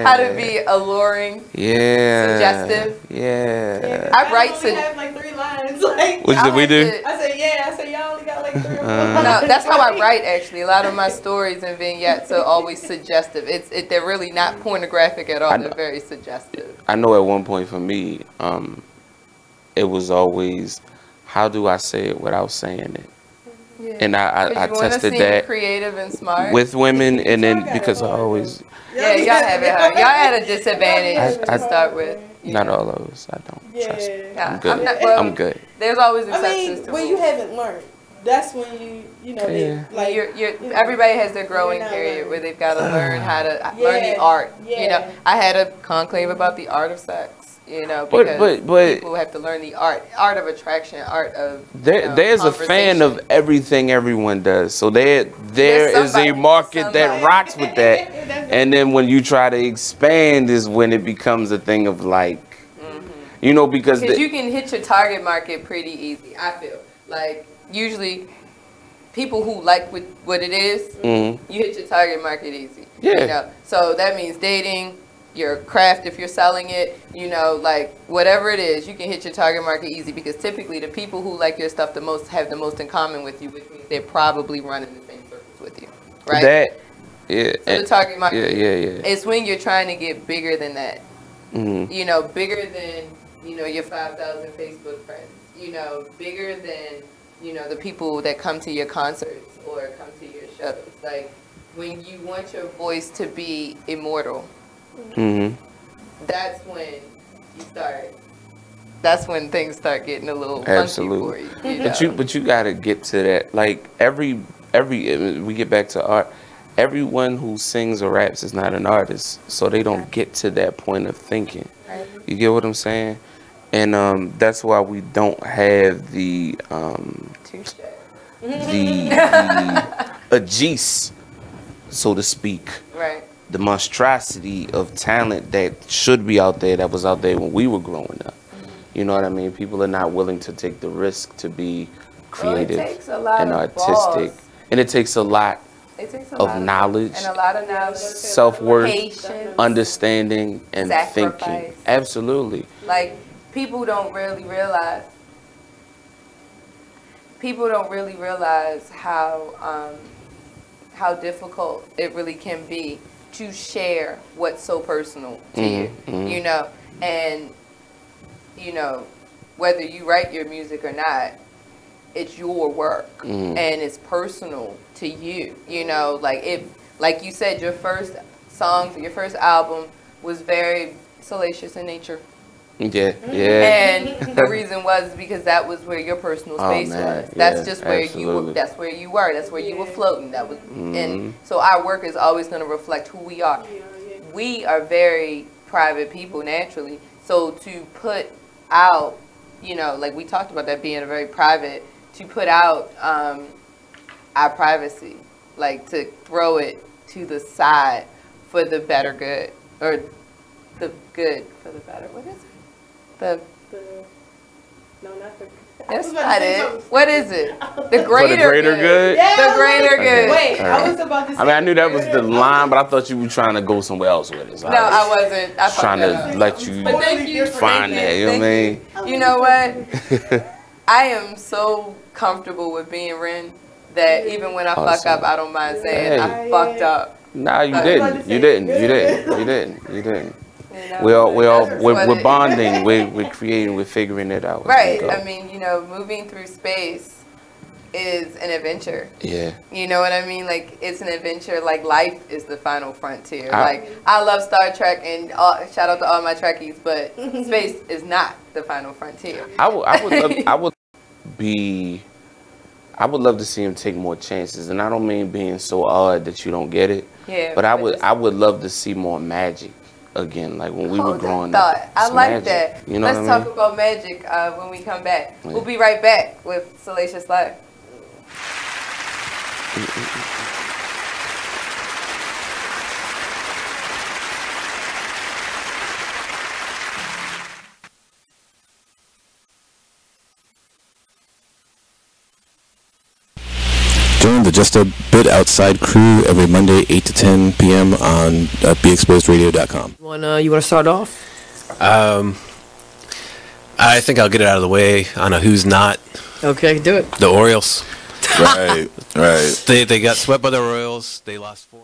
How to be alluring. Yeah. Suggestive. Yeah. I write. We have like 3 lines. Like, What did we do? I said yeah. I said y'all only got like 3 or 4 No, that's how I write. Actually, a lot of my stories and vignettes are always suggestive. They're really not pornographic at all. They're very suggestive. I know at one point for me, it was always, how do I say it without saying it? Yeah. And I tested that creative and smart with women, and then because I always y'all have it hard. Y'all at a disadvantage to start with. Not all of us. I don't. Trust me. Yeah. I'm good. I'm good. There's always exceptions to when you haven't learned, that's when you know Yeah. like everybody has their growing period where they've got to learn how to learn the art. Yeah. You know, I had a conclave about the art of sex. You know, because but people have to learn the art of attraction, art of there's a fan of everything everyone does. So there is a market that rocks with that, and then when you try to expand is when it becomes a thing of like, you know, because you can hit your target market pretty easy. I feel like usually people who like what it is, you hit your target market easy. Yeah. You know, so that means dating. Your craft, if you're selling it, you know, like whatever it is, you can hit your target market easy because typically the people who like your stuff the most have the most in common with you, which means they're probably running the same circles with you, right? So the target market, it's when you're trying to get bigger than that, you know, bigger than, you know, your 5,000 Facebook friends, you know, bigger than, you know, the people that come to your concerts or come to your shows. Like when you want your voice to be immortal. That's when you start. That's when things start getting a little funky for you. But you gotta get to that. Like every we get back to art. Everyone who sings or raps is not an artist, so they don't get to that point of thinking. You get what I'm saying? And that's why we don't have the aegis, so to speak. Right. The monstrosity of talent that should be out there, that was out there when we were growing up. You know what I mean? People are not willing to take the risk to be creative and artistic. And it takes a lot of knowledge, and a lot of knowledge, self-worth, patience, understanding, and sacrifice. thinking. Absolutely. Like people don't really realize how difficult it really can be to share what's so personal to you, you know, and, you know, whether you write your music or not, it's your work and it's personal to you, you know, like you said, your first song, your first album was very salacious in nature. Yeah. And the reason was because that was where your personal space was. That's just where you were. That's where you were. That's where you were floating. That was, and so our work is always going to reflect who we are. We are very private people naturally. So to put out, you know, like we talked about that being a very private, to put out our privacy, like to throw it to the side for the better good, or the good for the better. What is it? No, not the. That's not it. What is it? The greater good. Yeah, the greater good. Wait, I was about to say. I mean, I knew that was the line, but I thought you were trying to go somewhere else with it. So no, I wasn't. I trying to let you find that. You know what I mean? You know what? I am so comfortable with being Wren that even when I fuck up, I don't mind saying I fucked up. Nah, you didn't. You didn't. You know, we're bonding, we're creating, we're figuring it out. Right. I mean, you know, moving through space is an adventure. Yeah. You know what I mean? Like, it's an adventure. Like, life is the final frontier. Like, I love Star Trek, and shout out to all my Trekkies, but space is not the final frontier. I would love to see him take more chances, and I don't mean being so odd that you don't get it. Yeah. But I would love to see more magic. Again, like when we were growing up. I like magic. that. You know Let's what I mean? talk about magic when we come back. Yeah. We'll be right back with Salacious Live. Join the Just a Bit Outside crew every Monday, 8 to 10 p.m. on BeExposedRadio.com. You want to start off? I think I'll get it out of the way on a who's not. Okay, do it. The Orioles. Right. They got swept by the Royals. They lost 4.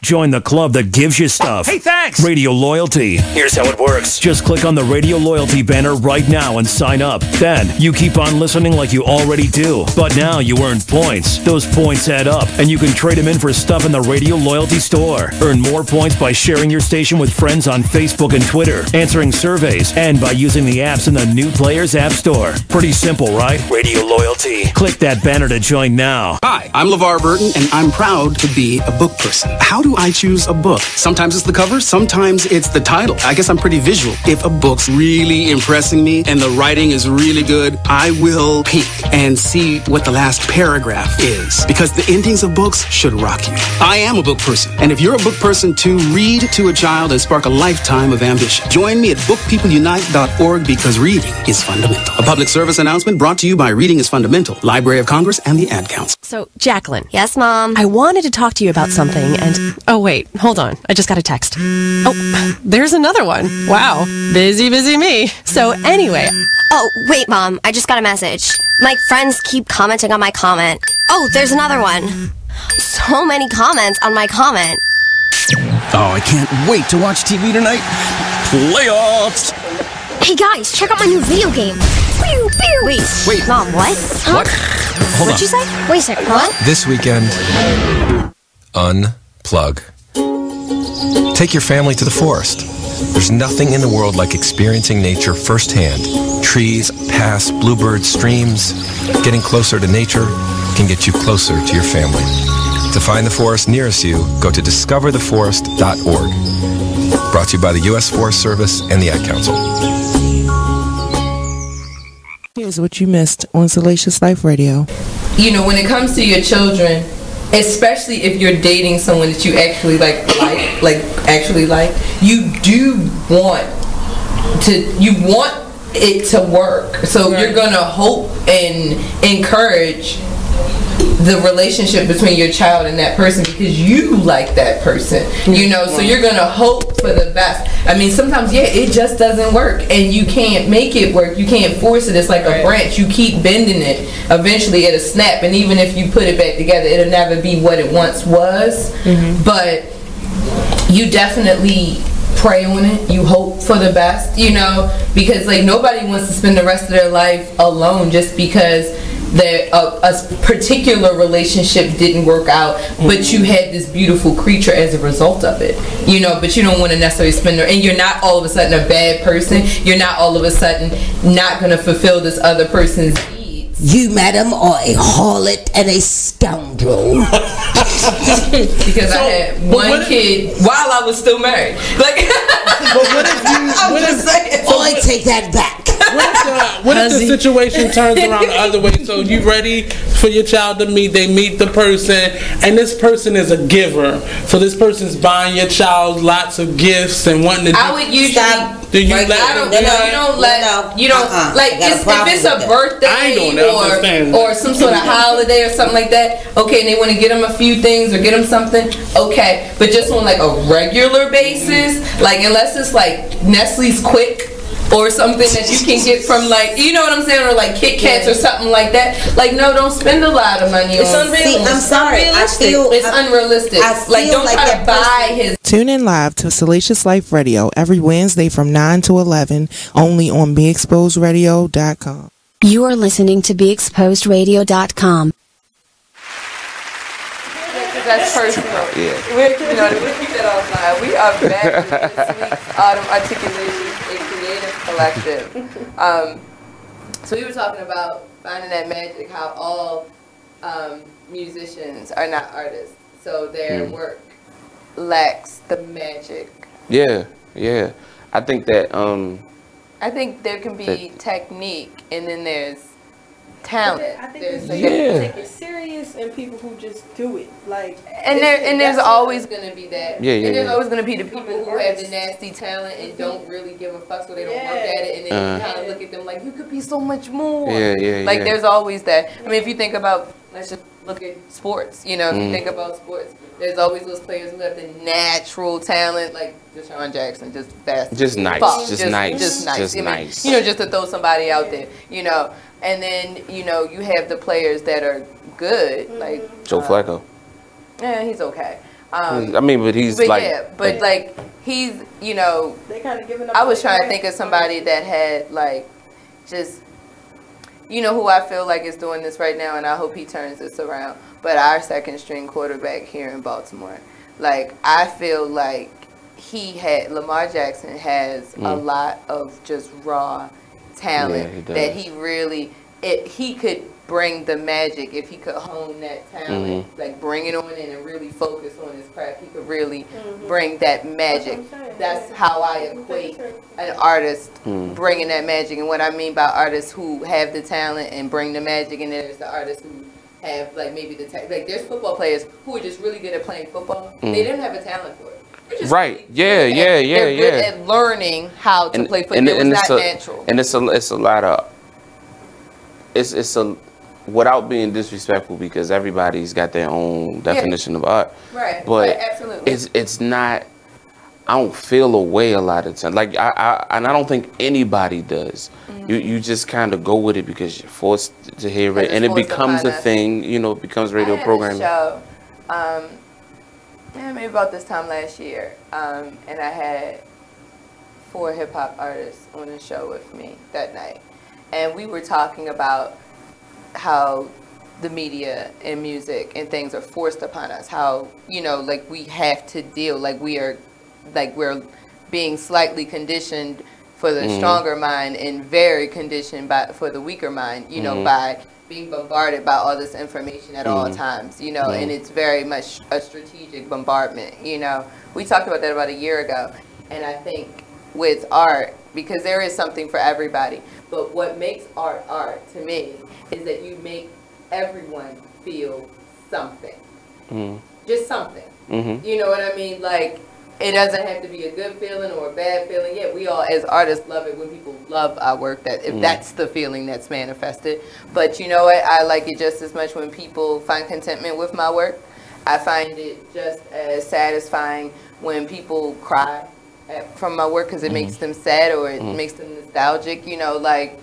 Join the club that gives you stuff. Hey, thanks! Radio Loyalty. Here's how it works. Just click on the Radio Loyalty banner right now and sign up. Then, you keep on listening like you already do. But now you earn points. Those points add up, and you can trade them in for stuff in the Radio Loyalty store. Earn more points by sharing your station with friends on Facebook and Twitter, answering surveys, and by using the apps in the New Players App Store. Pretty simple, right? Radio Loyalty. Click that banner to join now. Hi, I'm LeVar Burton, and I'm proud to be a book person. How do I choose a book? Sometimes it's the cover, sometimes it's the title. I guess I'm pretty visual. If a book's really impressing me and the writing is really good, I will peek and see what the last paragraph is, because the endings of books should rock you. I am a book person, and if you're a book person too, read to a child and spark a lifetime of ambition. Join me at bookpeopleunite.org, because reading is fundamental. A public service announcement brought to you by Reading is Fundamental, Library of Congress, and the Ad Council. So, Jacqueline. Yes, Mom? I wanted to talk to you about something, and... Oh, wait, hold on. I just got a text. Oh, there's another one. Wow. Busy me. So, anyway... Oh, wait, Mom. I just got a message. My friends keep commenting on my comment. Oh, there's another one. So many comments on my comment. Oh, I can't wait to watch TV tonight. Playoffs! Hey, guys, check out my new video game. Pew, pew. Wait, Mom, what? What? Hold What'd you say? Wait a second, what? This weekend, unplug. Take your family to the forest. There's nothing in the world like experiencing nature firsthand. Trees, paths, bluebirds, streams. Getting closer to nature can get you closer to your family. To find the forest nearest you, go to discovertheforest.org. Brought to you by the U.S. Forest Service and the Ad Council. Here's what you missed on Salacious Life Radio. You know, when it comes to your children, especially if you're dating someone that you actually like, you do want it to work. So you're gonna hope and encourage the relationship between your child and that person because you like that person, you know, so you're gonna hope for the best. I mean, sometimes it just doesn't work and you can't make it work. You can't force it. It's like a branch. You keep bending it, eventually it'll snap, and even if you put it back together, it'll never be what it once was. But you definitely pray on it. You hope for the best, you know, because like nobody wants to spend the rest of their life alone just because a particular relationship didn't work out, but you had this beautiful creature as a result of it, you know. But you don't want to necessarily spend and you're not all of a sudden a bad person. You're not all of a sudden not going to fulfill this other person's needs. You, madam, are a harlot and a scoundrel. Because I had one kid while I was still married. Like, but what if you? I take that back. What if the situation turns around the other way? So you ready for your child to meet? They meet the person, and this person is a giver. So this person's buying your child lots of gifts and wanting to. I would usually. Do you let? You don't like if it's a birthday or some sort of holiday or something like that. Okay, and they want to get them a few things or get them something. Okay, but just on like a regular basis, like unless it's like Nestle's Quick or something that you can get from like, you know what I'm saying, or like Kit Kats or something like that. Like, no, don't spend a lot of money it's on. Unrealistic. I'm sorry, it's unrealistic. Like, don't try to buy his. Tune in live to Salacious Life Radio every Wednesday from 9 to 11, only on BeExposedRadio.com. You are listening to BeExposedRadio.com. That's personal. Yeah. We keep that offline. We are back with this week's Autumn Articulations, a creative collective. So we were talking about finding that magic, how all musicians are not artists. So their work lacks the magic. Yeah. I think that I think there can be technique, and then there's talent. I think there's people who take it serious and people who just do it. Like, and there's always going to be that. Yeah. And there's always going to be the people who have the nasty talent and don't really give a fuck, so they don't work at it, and then you kind of look at them like, you could be so much more. Yeah. Like, there's always that. I mean, if you think about let's just look at sports. You know, if you think about sports, there's always those players who have the natural talent, like Deshaun Jackson, just fast, just nice, just nice. You know, just to throw somebody out there. You know, and then you know you have the players that are good, like Joe Flacco. Yeah, he's okay. I mean, but he's like, yeah, but like he's, you know, they kind of giving up. I was trying to think of somebody that had like just, you know, who I feel like is doing this right now, and I hope he turns this around. But our second string quarterback here in Baltimore, like I feel like Lamar Jackson has a lot of just raw talent that he really, he could bring the magic if he could hone that talent, like bring it on in and really focus on his craft. He could really bring that magic. That's how I equate an artist bringing that magic. And what I mean by artists who have the talent and bring the magic, and there's the artists who have like maybe like there's football players who are just really good at playing football. They didn't have a talent for it. Right. They're good at learning how to play football. It was not natural. And it's a lot of it's a without being disrespectful, because everybody's got their own definition of art. Right. But absolutely. It's not. I don't feel a way a lot of times. Like I don't think anybody does. You just kind of go with it because you're forced to hear it, and it becomes a thing. You know, it becomes radio programming. I had a show, maybe about this time last year, and I had 4 hip hop artists on the show with me that night, and we were talking about how the media and music and things are forced upon us. How, you know, like we have to deal, like we're being slightly conditioned for the stronger mind and very conditioned for the weaker mind, you know, by being bombarded by all this information at all times, you know, and it's very much a strategic bombardment, you know. We talked about that about a year ago, and I think with art, because there is something for everybody, but what makes art art to me is that you make everyone feel something. Just something. You know what I mean? Like, it doesn't have to be a good feeling or a bad feeling. Yeah, we all as artists love it when people love our work, that if that's the feeling that's manifested. But you know what? I like it just as much when people find contentment with my work. I find it just as satisfying when people cry from my work because it makes them sad or it makes them nostalgic. You know, like,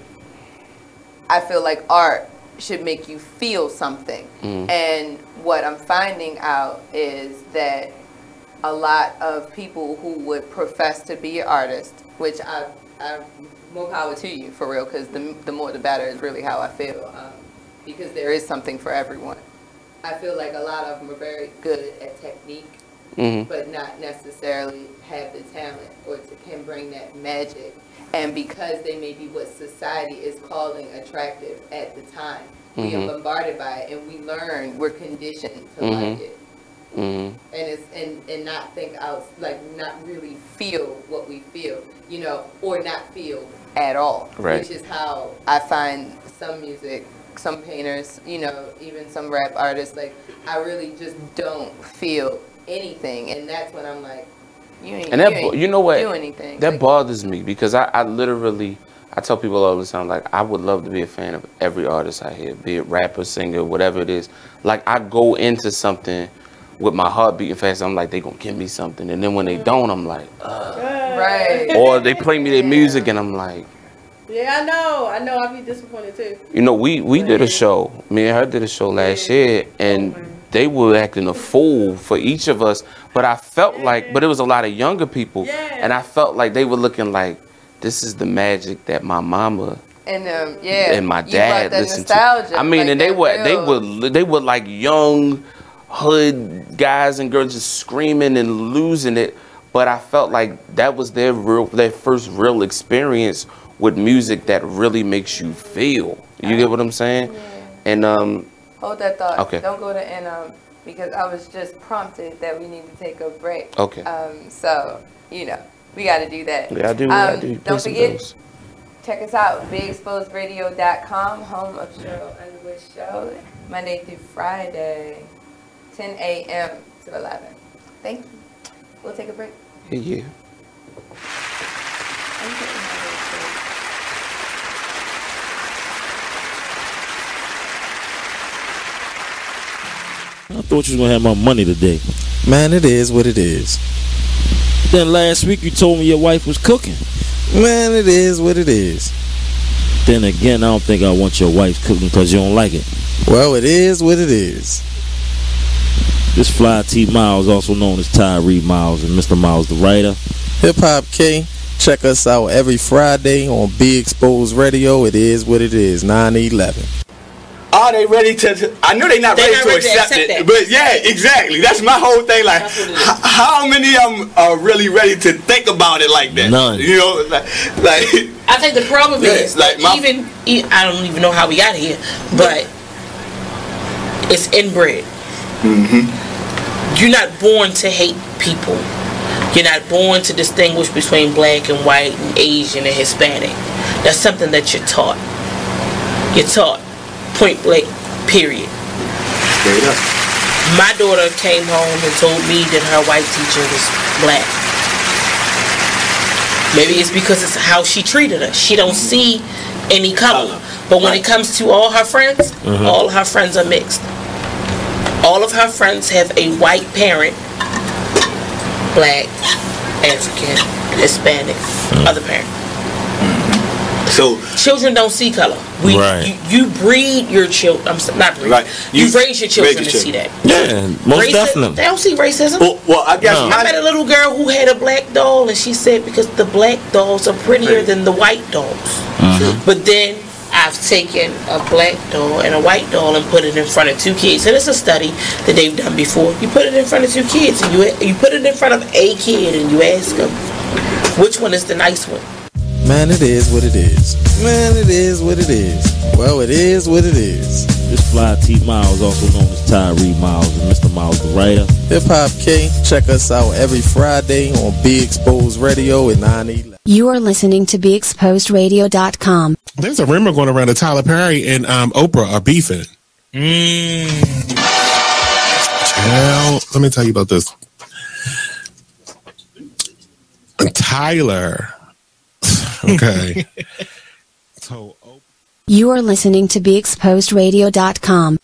I feel like art should make you feel something. And what I'm finding out is that a lot of people who would profess to be an artist, which I more power to you, for real, because the more the better is really how I feel, because there is something for everyone. I feel like a lot of them are very good at technique, but not necessarily have the talent or can bring that magic. And because they may be what society is calling attractive at the time, we are bombarded by it, and we learn, we're conditioned to like it. And it's and not think out, like not really feel what we feel, you know, or not feel at all. Which is how I find some music, some painters, you know, even some rap artists, like I really just don't feel anything, and that's when I'm like, you ain't do anything. That bothers me, because I literally, I tell people all the time, like, I would love to be a fan of every artist I hear, be it rapper, singer, whatever it is. Like, I go into something with my heart beating fast. I'm like, they gonna give me something, and then when they don't, I'm like, right. Or they play me their music, and I'm like, yeah, I know, I'd be disappointed too. you know, we did a show. Me and her did a show last year, and they were acting a fool for each of us. But I felt like, but it was a lot of younger people, and I felt like they were looking like, this is the magic that my mama and my dad listened to. I mean, like, and they were like young hood guys and girls just screaming and losing it. But I felt like that was their first real experience with music that really makes you feel. You get what I'm saying? And hold that thought. Okay. Don't go to because I was just prompted that we need to take a break. Okay. So, you know, we got to do that. Yeah, I do. Don't forget, check us out, BigExposedRadio.com, home of Cheryl Underwood Show, Monday through Friday, 10 a.m. to 11. Thank you. We'll take a break. Yeah. I thought you was gonna have my money today. Man, it is what it is. Then last week you told me your wife was cooking. Man, it is what it is. Then again, I don't think I want your wife cooking because you don't like it. Well, it is what it is. This Fly T Miles, also known as Tyree Miles, and Mr. Miles the writer. Hip Hop K. Check us out every Friday on Be Exposed Radio. It is what it is, 9/11. Are they ready to? I know they're not ready to accept it, but yeah, exactly. That's my whole thing. Like, how many of them are really ready to think about it like that? None. You know, like I think the problem is like I don't even know how we got here, but it's inbred. You're not born to hate people. You're not born to distinguish between black and white and Asian and Hispanic. That's something that you're taught. You're taught. Point blank, period. Straight up. My daughter came home and told me that her white teacher was black. Maybe it's because it's how she treated her. She don't see any color. But when it comes to all her friends, all her friends are mixed. All of her friends have a white parent, black, African, Hispanic, other parent. So children don't see color. You breed your children. I'm not breed. Right. You raise your children to see that. Yeah, most definitely. They don't see racism. Well, I guess I met a little girl who had a black doll, and she said because the black dolls are prettier than the white dolls. But then I've taken a black doll and a white doll and put it in front of two kids, and it's a study that they've done before. You put it in front of two kids, and you put it in front of a kid, and you ask them which one is the nice one. Man, it is what it is. Man, it is what it is. Well, it is what it is. This Fly T Miles, also known as Tyree Miles, and Mr. Miles the writer. Hip Hop K. Check us out every Friday on Be Exposed Radio at 9/11. You are listening to BeExposedRadio.com. There's a rumor going around that Tyler Perry and Oprah are beefing. Well, let me tell you about this. Tyler. Okay. You are listening to BeExposedRadio.com.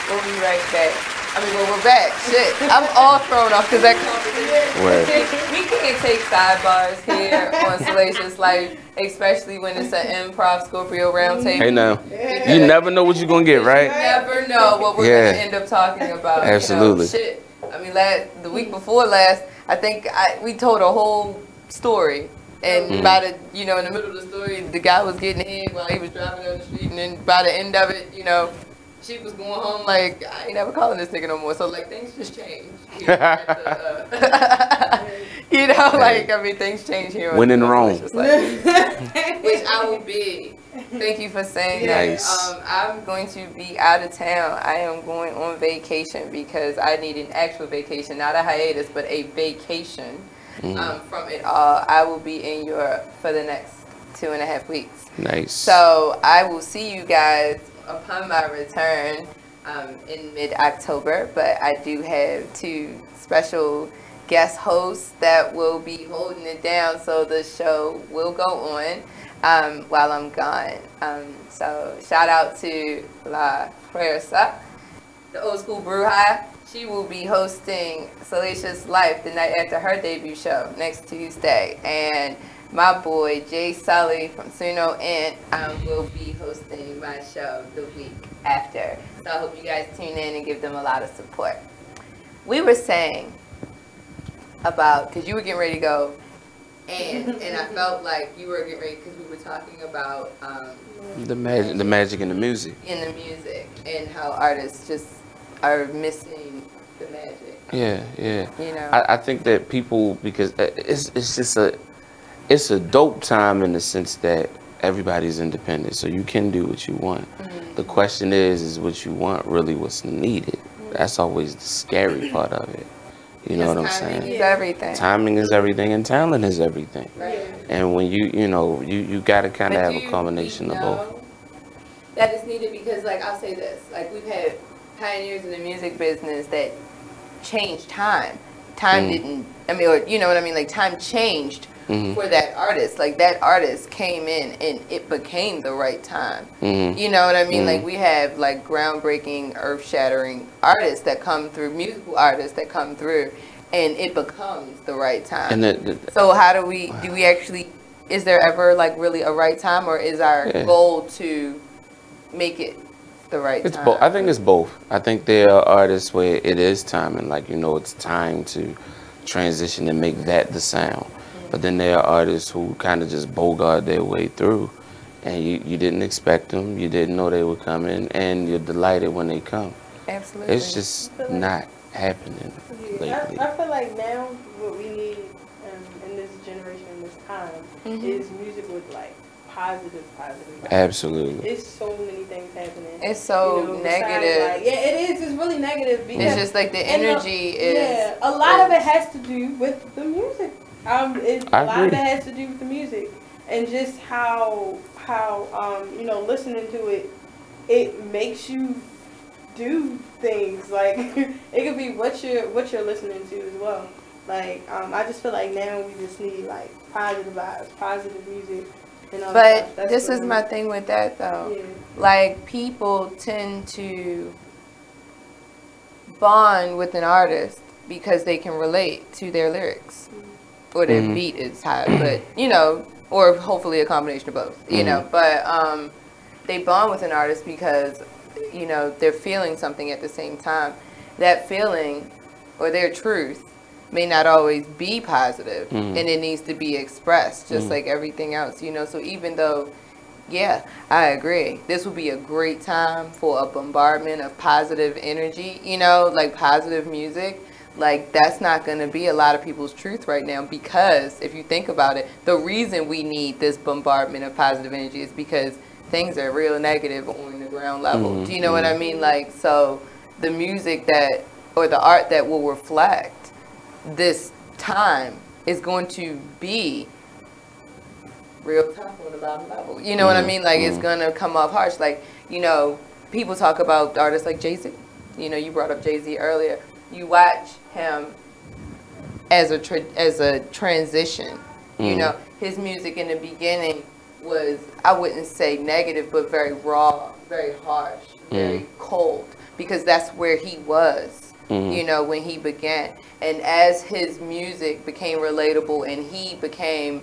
We'll be right back. We're back. Shit. I'm all thrown off because that conversation. We can't take sidebars here on Salacious Life, especially when it's an improv Scorpio roundtable. Hey, now. You never know what you're going to get, right? You never know what we're going to end up talking about. Absolutely. Shit. The week before last, I think we told a whole story, and by the in the middle of the story, the guy was getting in while he was driving down the street, and then by the end of it, she was going home like, I ain't never calling this nigga no more. So like things just change. Things change here. When in Rome. Which I will be. Thank you for saying nice. that. I'm going to be out of town. I am going on vacation because I need an actual vacation, not a hiatus, but a vacation from it all. I will be in Europe for the next 2.5 weeks. Nice. So I will see you guys upon my return in mid-October, but I do have 2 special guest hosts that will be holding it down, so the show will go on while I'm gone. So shout out to La Fresa, the old school brew high. She will be hosting Salacious Life the night after her debut show next Tuesday, and my boy Jay Sully from Suno Ant will be hosting my show the week after. So I hope you guys tune in and give them a lot of support. We were saying about, because you were getting ready to go, and I felt like you were getting ready because we were talking about the magic in the music. In the music, and how artists just are missing the magic. Yeah. I think that people, because it's a dope time in the sense that everybody's independent, so you can do what you want. The question is what you want really what's needed? That's always the scary part of it. You know what I'm saying? Timing is everything. Timing is everything, and talent is everything. Right. And when you got to kind of have a combination of both. That is needed because, like, I'll say this, like, we've had pioneers in the music business that changed time. Time didn't, or you know what I mean? Like, time changed for that artist. Like that artist came in and it became the right time. You know what I mean? Like we have like groundbreaking, earth-shattering artists that come through, musical artists that come through, and it becomes the right time. So how do we actually, is there ever like really a right time, or is our goal to make it the right time? I think it's both. I think there are artists where it is time, and like, you know, it's time to transition and make that the sound. But then there are artists who kind of just bogart their way through, and you didn't expect them, you didn't know they were coming, and you're delighted when they come. Absolutely. It's just not happening lately. I feel like now what we need in this generation, in this time, is music with like positive vibes. Absolutely. It's so many things happening. It's so negative. Like, yeah, it is. It's really negative because it's just like the energy is. Yeah, a lot of it has to do with the music. A lot of it has to do with the music and just how you know, listening to it, it makes you do things. Like it could be what you're listening to as well. Like I just feel like now we just need like positive vibes, positive music. But this is my thing with that though. Yeah. Like people tend to bond with an artist because they can relate to their lyrics or their beat is high, but you know, or hopefully a combination of both, you know, but they bond with an artist because, you know, they're feeling something at the same time. That feeling or their truth may not always be positive, and it needs to be expressed just like everything else, you know. So even though, yeah, I agree, this would be a great time for a bombardment of positive energy, you know, like positive music. Like that's not going to be a lot of people's truth right now, because if you think about it, the reason we need this bombardment of positive energy is because things are real negative on the ground level. Do you know what I mean? Like, so the music that, or the art that will reflect this time is going to be real tough on the bottom level. You know what I mean? Like it's going to come off harsh. Like, you know, people talk about artists like Jay-Z. You know, you brought up Jay-Z earlier. You watch him as a transition. You know, his music in the beginning was, I wouldn't say negative, but very raw, very harsh, very cold, because that's where he was, you know, when he began. And as his music became relatable and he became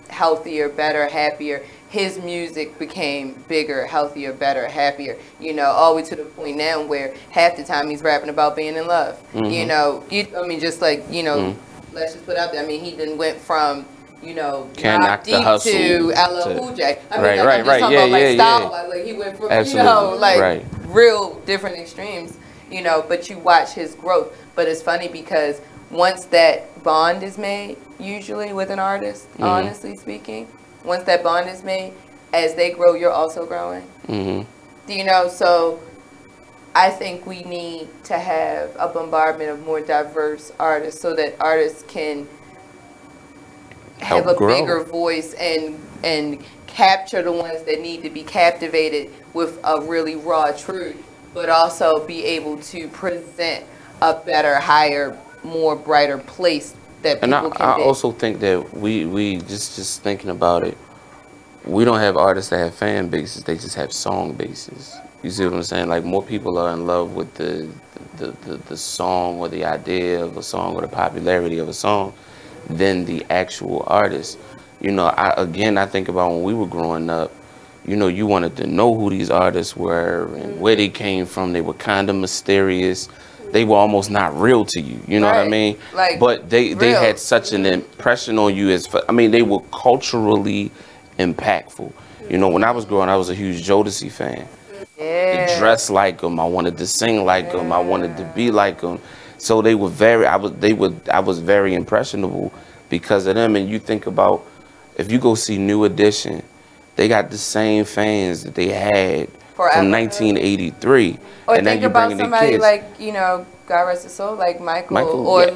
healthier, better, happier, his music became bigger, healthier, better, happier, you know, all the way to the point now where half the time he's rapping about being in love. You know, I mean, just like, you know, let's just put out there, I mean, he then went from, you know, Knock Deep to LL Cool J. I mean, I'm just talking about like style, like he went from, you know, like real different extremes, you know, but you watch his growth. But it's funny because once that bond is made, usually with an artist, honestly speaking, once that bond is made, as they grow, you're also growing. Do you know? So I think we need to have a bombardment of more diverse artists so that artists can have a bigger voice and capture the ones that need to be captivated with a really raw truth, but also be able to present a better, higher, more brighter place that people can I also think that we just thinking about it, we don't have artists that have fan bases, they just have song bases. You see what I'm saying? Like more people are in love with the song or the idea of a song or the popularity of a song than the actual artist. You know, I think about when we were growing up, you know, you wanted to know who these artists were and where they came from. They were kind of mysterious. They were almost not real to you, you know what I mean? Like, but they had such an impression on you they were culturally impactful. You know, when I was growing, I was a huge Jodeci fan. To dress like them, I wanted to sing like them, I wanted to be like them. So they were I was very impressionable because of them. And you think about, if you go see New Edition, they got the same fans that they had from 1983. Or and think about somebody like, you know, God rest his soul, like Michael or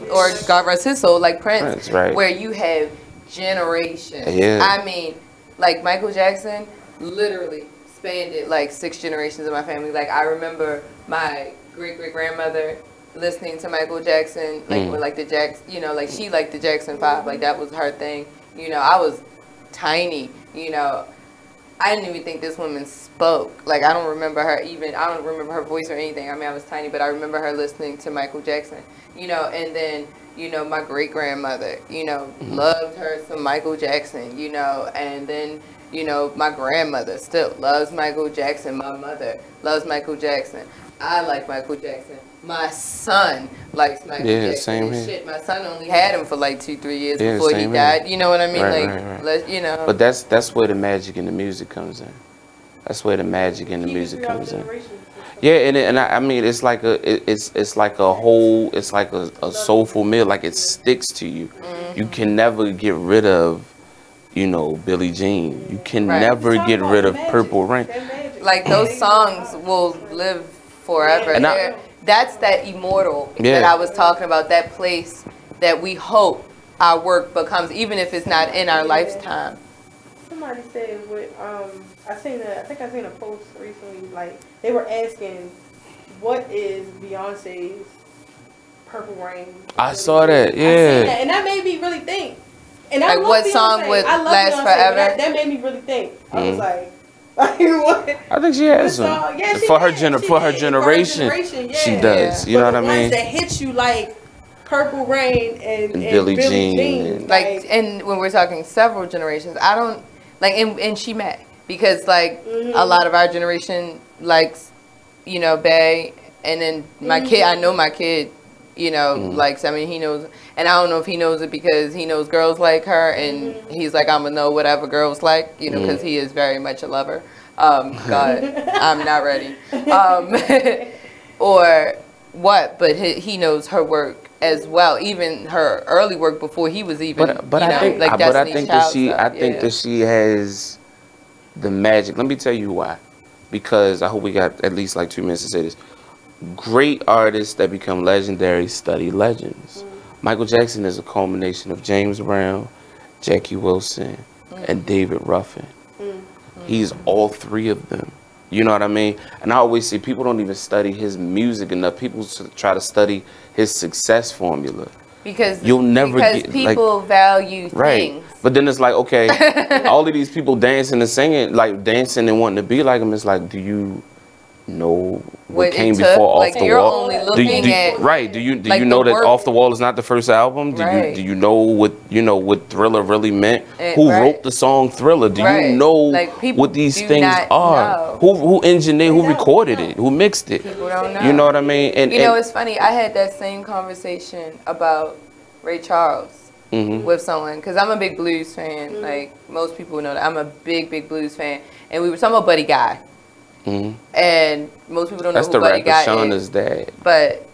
God rest his soul, like Prince, where you have generations. I mean, like Michael Jackson literally spanned it like 6 generations of my family. Like I remember my great-great-grandmother listening to Michael Jackson, like with like the you know, like she liked the Jackson 5, like that was her thing. You know, I was tiny, you know. I didn't even think this woman spoke. Like, I don't remember her voice or anything. I mean, I was tiny, but I remember her listening to Michael Jackson, you know, and then, you know, my great-grandmother, you know, loved her some Michael Jackson, you know, and then, you know, my grandmother still loves Michael Jackson. My mother loves Michael Jackson. I like Michael Jackson. My son likes Michael Jackson. Same here. Shit, my son only had him for like 2-3 years before he died. You know what I mean? Right. You know. But that's where the magic in the music comes in. That's where the magic in the music comes in. Yeah, and I mean it's like it's like a whole, it's like a soulful meal. Like it sticks to you. You can never get rid of, you know, Billie Jean. You can never get rid of Purple Rain. Like those songs will live forever. And that's that immortal that I was talking about, that place that we hope our work becomes, even if it's not in our lifetime. Somebody said I think I seen a post recently, like they were asking, what is Beyonce's Purple Rain? I saw that, yeah. I seen that, and that made me really think. And I like love what Beyonce. song would last Beyonce, forever? That made me really think. I was like what? I think she has some. Yeah, for her generation, she does. You know what I mean? Ones that hit you like Purple Rain and Billie Jean. Like, and when we're talking several generations, I don't like, and she mad because like a lot of our generation likes, you know, Bay, and then my kid. I know my kid, you know, likes. I mean, he knows, and I don't know if he knows it because he knows girls like her, and he's like, I'm gonna know whatever girls like, you know, because he is very much a lover. God, I'm not ready. Or what? But he knows her work as well, even her early work before he was even. But I think that she has the magic. Let me tell you why. Because I hope we got at least like 2 minutes to say this. Great artists that become legendary study legends. Michael Jackson is a culmination of James Brown, Jackie Wilson, and David Ruffin. He's all three of them. You know what I mean? And I always say people don't even study his music enough. People try to study his success formula. Because you'll never get people value things. But then it's like, okay, all of these people dancing and singing, like dancing and wanting to be like him. It's like, do you know what came before Off the Wall? Only looking at right? Do you know that Off the Wall is not the first album? Do you know what Thriller really meant? Who wrote the song Thriller? Do you know what these things are? Who engineered? Who recorded it? Who mixed it? People don't know. You know what I mean? And you know, it's funny. I had that same conversation about Ray Charles with someone, because I'm a big blues fan. Like most people know that I'm a big blues fan, and we were talking about Buddy Guy. And most people don't know who Buddy Guy is. That's the rapper Shauna's dad. But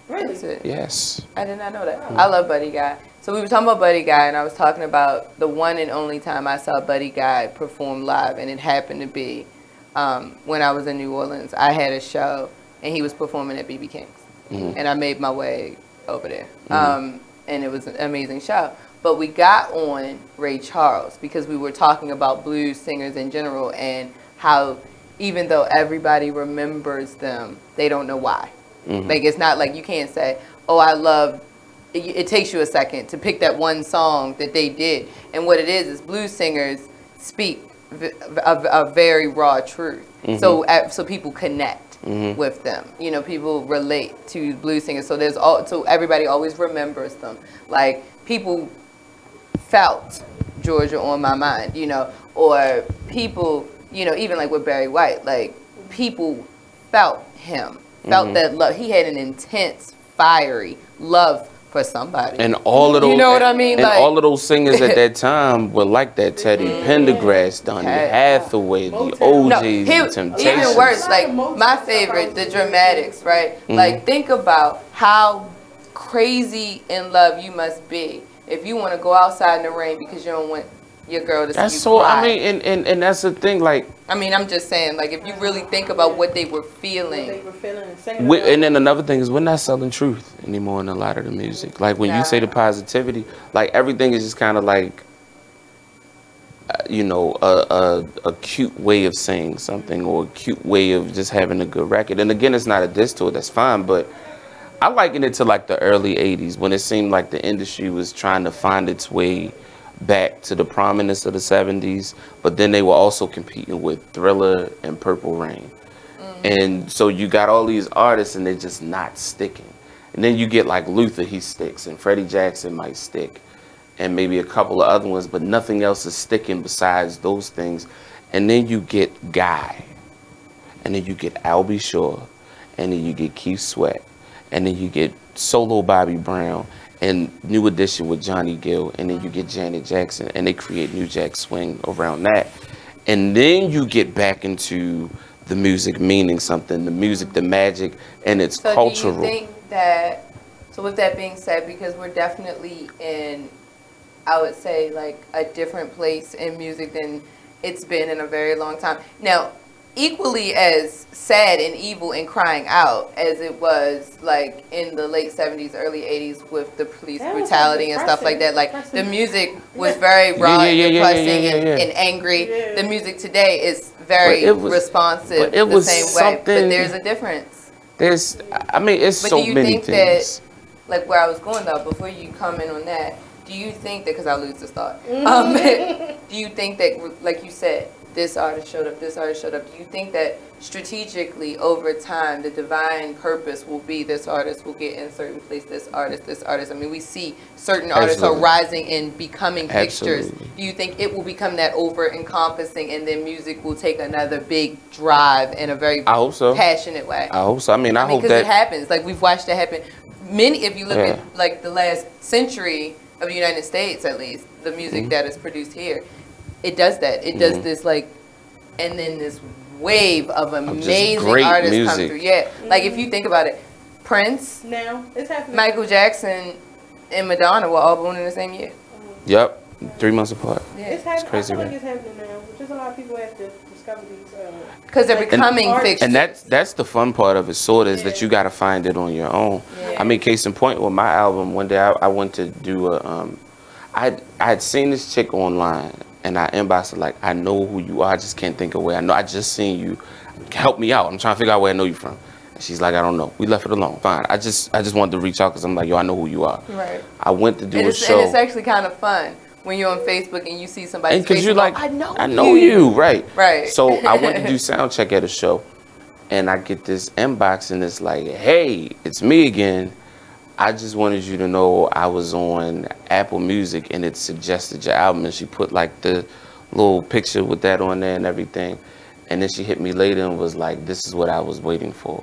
really? Yes. I did not know that. I love Buddy Guy. So we were talking about Buddy Guy, and I was talking about the one and only time I saw Buddy Guy perform live, and it happened to be when I was in New Orleans. I had a show, and he was performing at BB King's, and I made my way over there, and it was an amazing show. But we got on Ray Charles because we were talking about blues singers in general and how even though everybody remembers them, they don't know why. Like, it's not like you can't say, oh, I love, it takes you a second to pick that one song that they did. And what it is blues singers speak a very raw truth. So people connect with them. You know, people relate to blues singers. So everybody always remembers them. Like, people felt Georgia on My Mind, you know, or people, you know, even like with Barry White, like people felt him, felt that love. He had an intense, fiery love for somebody. And all of those, you know what I mean? And like, all of those singers at that time were like that. Teddy Pendergrass, Donny Hathaway, the OJs, the Temptations. Even worse, like my favorite, the Dramatics, right? Like, think about how crazy in love you must be if you want to go outside in the rain because you don't want your girl to see you cry. I mean, and that's the thing, like, I mean, I'm just saying, like, if you really think about what they were feeling. And then another thing is we're not selling truth anymore in a lot of the music. Like, when you say the positivity, like, everything is just kind of like, you know, a cute way of saying something or a cute way of just having a good record. And again, it's not a diss to it, that's fine, but I liken it to like the early 80s when it seemed like the industry was trying to find its way back to the prominence of the 70s, but then they were also competing with Thriller and Purple Rain. And so you got all these artists and they're just not sticking. And then you get like Luther, he sticks, and Freddie Jackson might stick, and maybe a couple of other ones, but nothing else is sticking besides those things. And then you get Guy, and then you get Albie Shore, and then you get Keith Sweat, and then you get solo Bobby Brown, and New Edition with Johnny Gill, and then you get Janet Jackson, and they create New Jack Swing around that. And then you get back into the music meaning something, the music, the magic, and it's cultural. Do you think that, so with that being said, because we're definitely in, I would say, like a different place in music than it's been in a very long time. Now, equally as sad and evil and crying out as it was like in the late 70s, early 80s with the police brutality and stuff like that. Like the music was very raw and depressing and angry. The music today is very responsive the same way. But there's a difference. I mean, it's so many things. But do you think that, like where I was going though, before you comment on that, do you think that, because I'll lose this thought, do you think that, like you said, this artist showed up, this artist showed up, do you think that strategically over time the divine purpose will be this artist will get in a certain place, this artist, I mean, we see certain artists are rising and becoming fixtures. Do you think it will become that over-encompassing and then music will take another big drive in a very passionate way? I hope so. I mean, I hope that... because it happens. Like, we've watched it happen. Many, if you look at, like, the last century of the United States, at least, the music that is produced here, it does that. It does this, like, and then this wave of amazing artists come through. Yeah, like if you think about it, Prince, now it's happening. Michael Jackson, and Madonna were all born in the same year. Yep, 3 months apart. Yeah, it's crazy. I feel like it's happening now. Just a lot of people have to discover these. Because they're becoming fixtures. And that's the fun part of it, sort of, is that you got to find it on your own. I mean, case in point, with my album, one day I went to do a, I had seen this chick online. And I inboxed her like, I know who you are, I just can't think of where. I just seen you. Help me out. I'm trying to figure out where I know you from. And she's like, I don't know. We left it alone. Fine. I just wanted to reach out because I'm like, yo, I know who you are. Right. I went to do a show. And it's actually kind of fun when you're on Facebook and you see somebody's face. Because you're like, I know you. Right. Right. So I went to do sound check at a show. And I get this inbox and it's like, hey, it's me again. I just wanted you to know I was on Apple Music and it suggested your album, and she put like the little picture with that on there and everything. And then she hit me later and was like, this is what I was waiting for.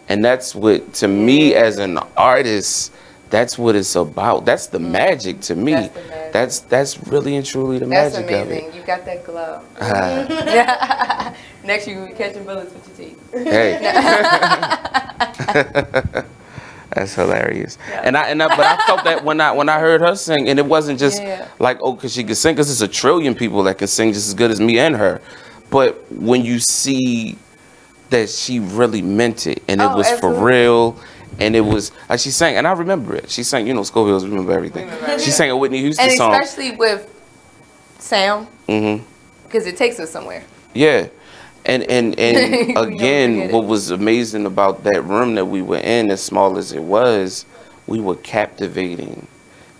And that's what, to me as an artist, that's what it's about. That's the magic to me. That's the magic. That's really and truly the magic of it. That's amazing. You got that glow. Next you will be catching bullets with your teeth. Hey. That's hilarious. Yeah. But I felt that when I heard her sing, and it wasn't just like, oh, because she could sing, because there's a trillion people that can sing just as good as me and her. But when you see that she really meant it, and it was for real, and it was, like she sang, and I remember it. She sang, you know, Scoville's Remember Everything. She sang a Whitney Houston song. And especially with sound, because it takes us somewhere. Yeah. And again, what was amazing about that room that we were in, as small as it was, we were captivating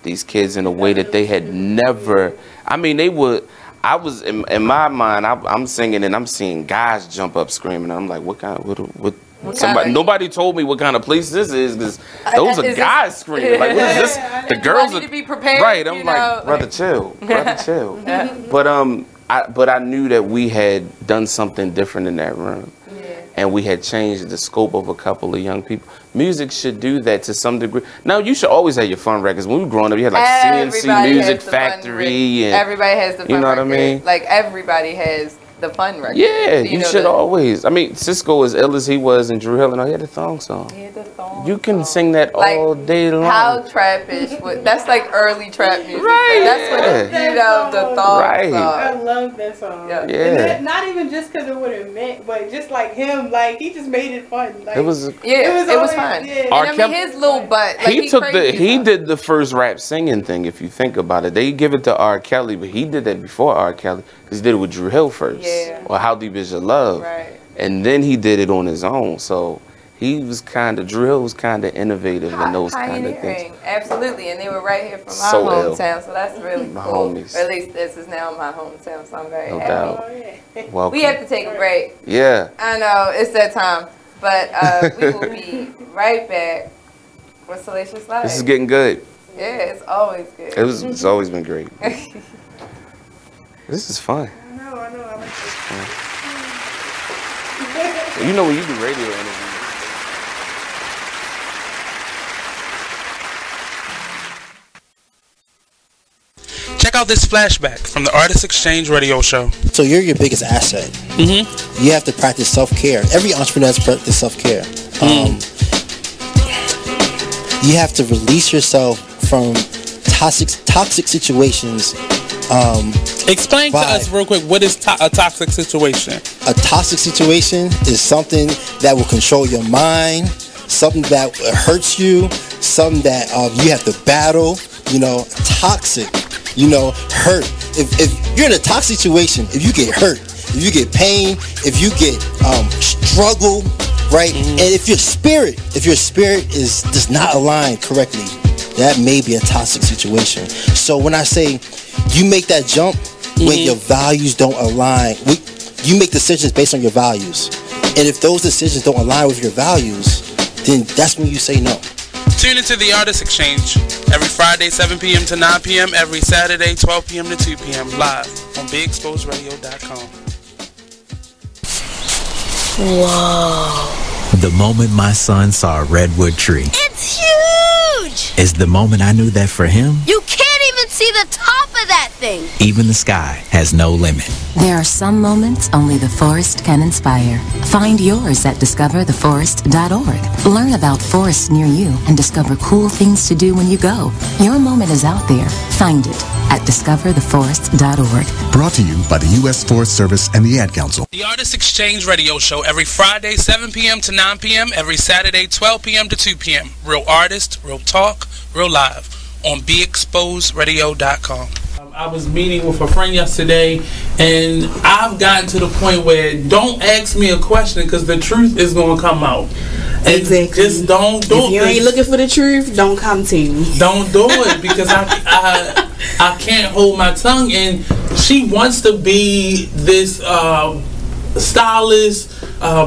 these kids in a way that they had never. I mean, they would. I was in my mind. I'm singing and I'm seeing guys jump up screaming. And I'm like, what kind? What somebody? Nobody told me what kind of place this is, because those are guys screaming. Like, what is this? The girls need to be prepared. Right. I'm like, brother, chill, brother, chill. But I knew that we had done something different in that room. And we had changed the scope of a couple of young people. Music should do that to some degree. Now, you should always have your fun records. When we were growing up, you had like CNC Music Factory. And everybody has the fun record. You know what I mean? Like, everybody has the fun record. Yeah, you should always. I mean, Cisco, as ill as he was, and Drew Hill, and all, he had a thong song. He had the thong You can sing that all day long. How trappish? That's like early trap music. Right. That's what the thong song. I love that song. Yeah. And not even just because of what it meant, but just like him, like he just made it fun. Like, it was fun. Yeah. And I mean, his little butt. Like, he did the first rap singing thing. If you think about it, they give it to R. Kelly, but he did that before R. Kelly, because he did it with Drew Hill first. Yeah. Or How Deep Is Your Love? Right. And then he did it on his own. So was kind of, drill was kind of innovative in those kind of things. Absolutely, and they were right here from my hometown, so that's really cool. Homies. Or at least this is now my hometown, so I'm very happy. Doubt. Welcome. We have to take a break. Yeah. I know, it's that time. But we will be right back with Salacious Live. This is getting good. Yeah, it's always good. It's always been great. This is fun. I know, I like this. You know when you do radio interviews. Check out this flashback from the Artist Exchange radio show. So you're your biggest asset. You have to practice self-care. Every entrepreneur has to practice self-care. You have to release yourself from toxic situations. Explain to us real quick, what is a toxic situation? A toxic situation is something that will control your mind, something that hurts you, something that you have to battle. Toxic. Hurt. If you're in a toxic situation, if you get hurt, if you get pain, if you get struggle, right? And if your spirit does not align correctly, that may be a toxic situation. So when I say you make that jump when your values don't align, you make decisions based on your values. And if those decisions don't align with your values, then that's when you say no. Tune into the Artist Exchange every Friday, 7 p.m. to 9 p.m., every Saturday, 12 p.m. to 2 p.m. live on BigExposedRadio.com. Whoa. The moment my son saw a redwood tree. It's huge! Is the moment I knew that for him, You can't even see the top of that thing! even the sky has no limit. There are some moments only the forest can inspire. Find yours at discovertheforest.org. Learn about forests near you and discover cool things to do when you go. Your moment is out there. Find it at discovertheforest.org. Brought to you by the U.S. Forest Service and the Ad Council. The Artist Exchange radio show every Friday, 7 p.m. to 9 p.m., every Saturday, 12 p.m. to 2 p.m. Real artist, real talk, real live on BeExposedRadio.com. I was meeting with a friend yesterday, and I've gotten to the point where don't ask me a question because the truth is going to come out. Exactly. Just don't do it. If you ain't looking for the truth, don't come to me. Don't do it because I can't hold my tongue. And she wants to be this stylist,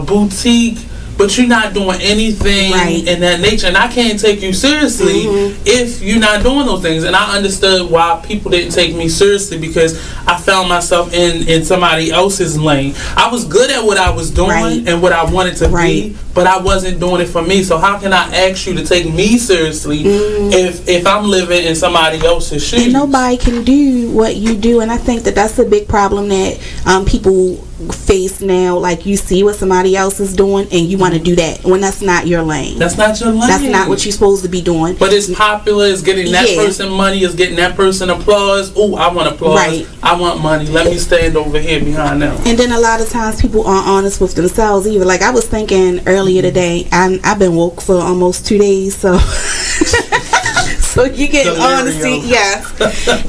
boutique, but you're not doing anything in that nature, and I can't take you seriously if you're not doing those things. And I understood why people didn't take me seriously because I found myself in somebody else's lane. I was good at what I was doing and what I wanted to be, but I wasn't doing it for me. So how can I ask you to take me seriously if I'm living in somebody else's shoes? And nobody can do what you do, and I think that that's a big problem that people face now. Like, you see what somebody else is doing and you want to do that when that's not your lane. That's not your lane. That's not what you're supposed to be doing. But it's popular. It's getting that person money. It's getting that person applause. Oh, I want applause. I want money. Let me stand over here behind them. And then a lot of times people aren't honest with themselves either. Like, I was thinking earlier today, I've been woke for almost 2 days, so so you get honesty,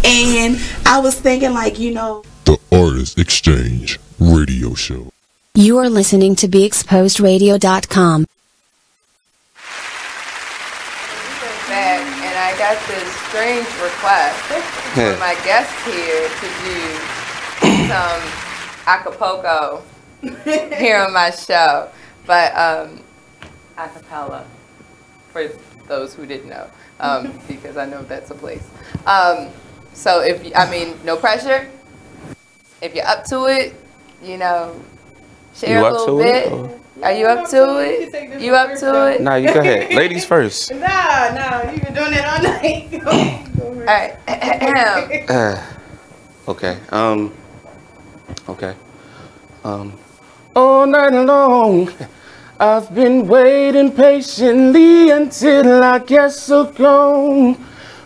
and I was thinking, like, The Artist Exchange radio show. You are listening to BeExposedRadio.com. Back, and I got this strange request from my guest here to do some acapulco here on my show, but acapella for those who didn't know, because I know that's a place. So no pressure. If you're up to it, share a little bit. Are you up to it? You up to it? Nah, you go ahead. Ladies first. Nah, you've been doing it all night. Go Alright. Okay. Okay. All night long, I've been waiting patiently until I get so gone.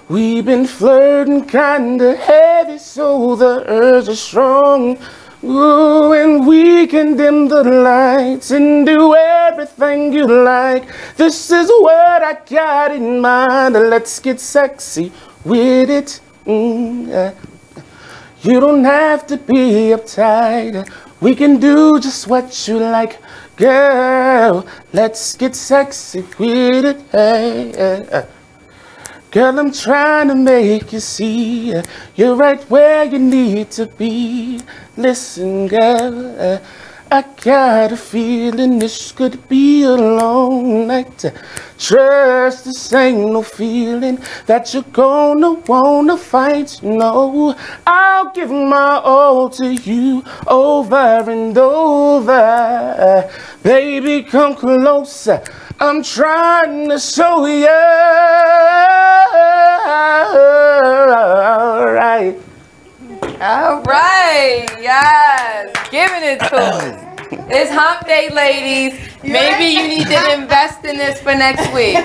We've been flirting kinda heavy, so the urge is strong. Ooh, and we can dim the lights and do everything you like. This is what I got in mind. Let's get sexy with it. Yeah. You don't have to be uptight. We can do just what you like. Girl, let's get sexy with it. Hey. Girl, I'm trying to make you see you're right where you need to be. Listen, girl, I got a feeling this could be a long night. Trust this ain't no feeling that you're gonna wanna fight. No, I'll give my all to you over and over. Baby, come closer. I'm trying to show you. Alright. Alright, yes. Giving it to us. It's hump day, ladies. Maybe you need to invest in this for next week.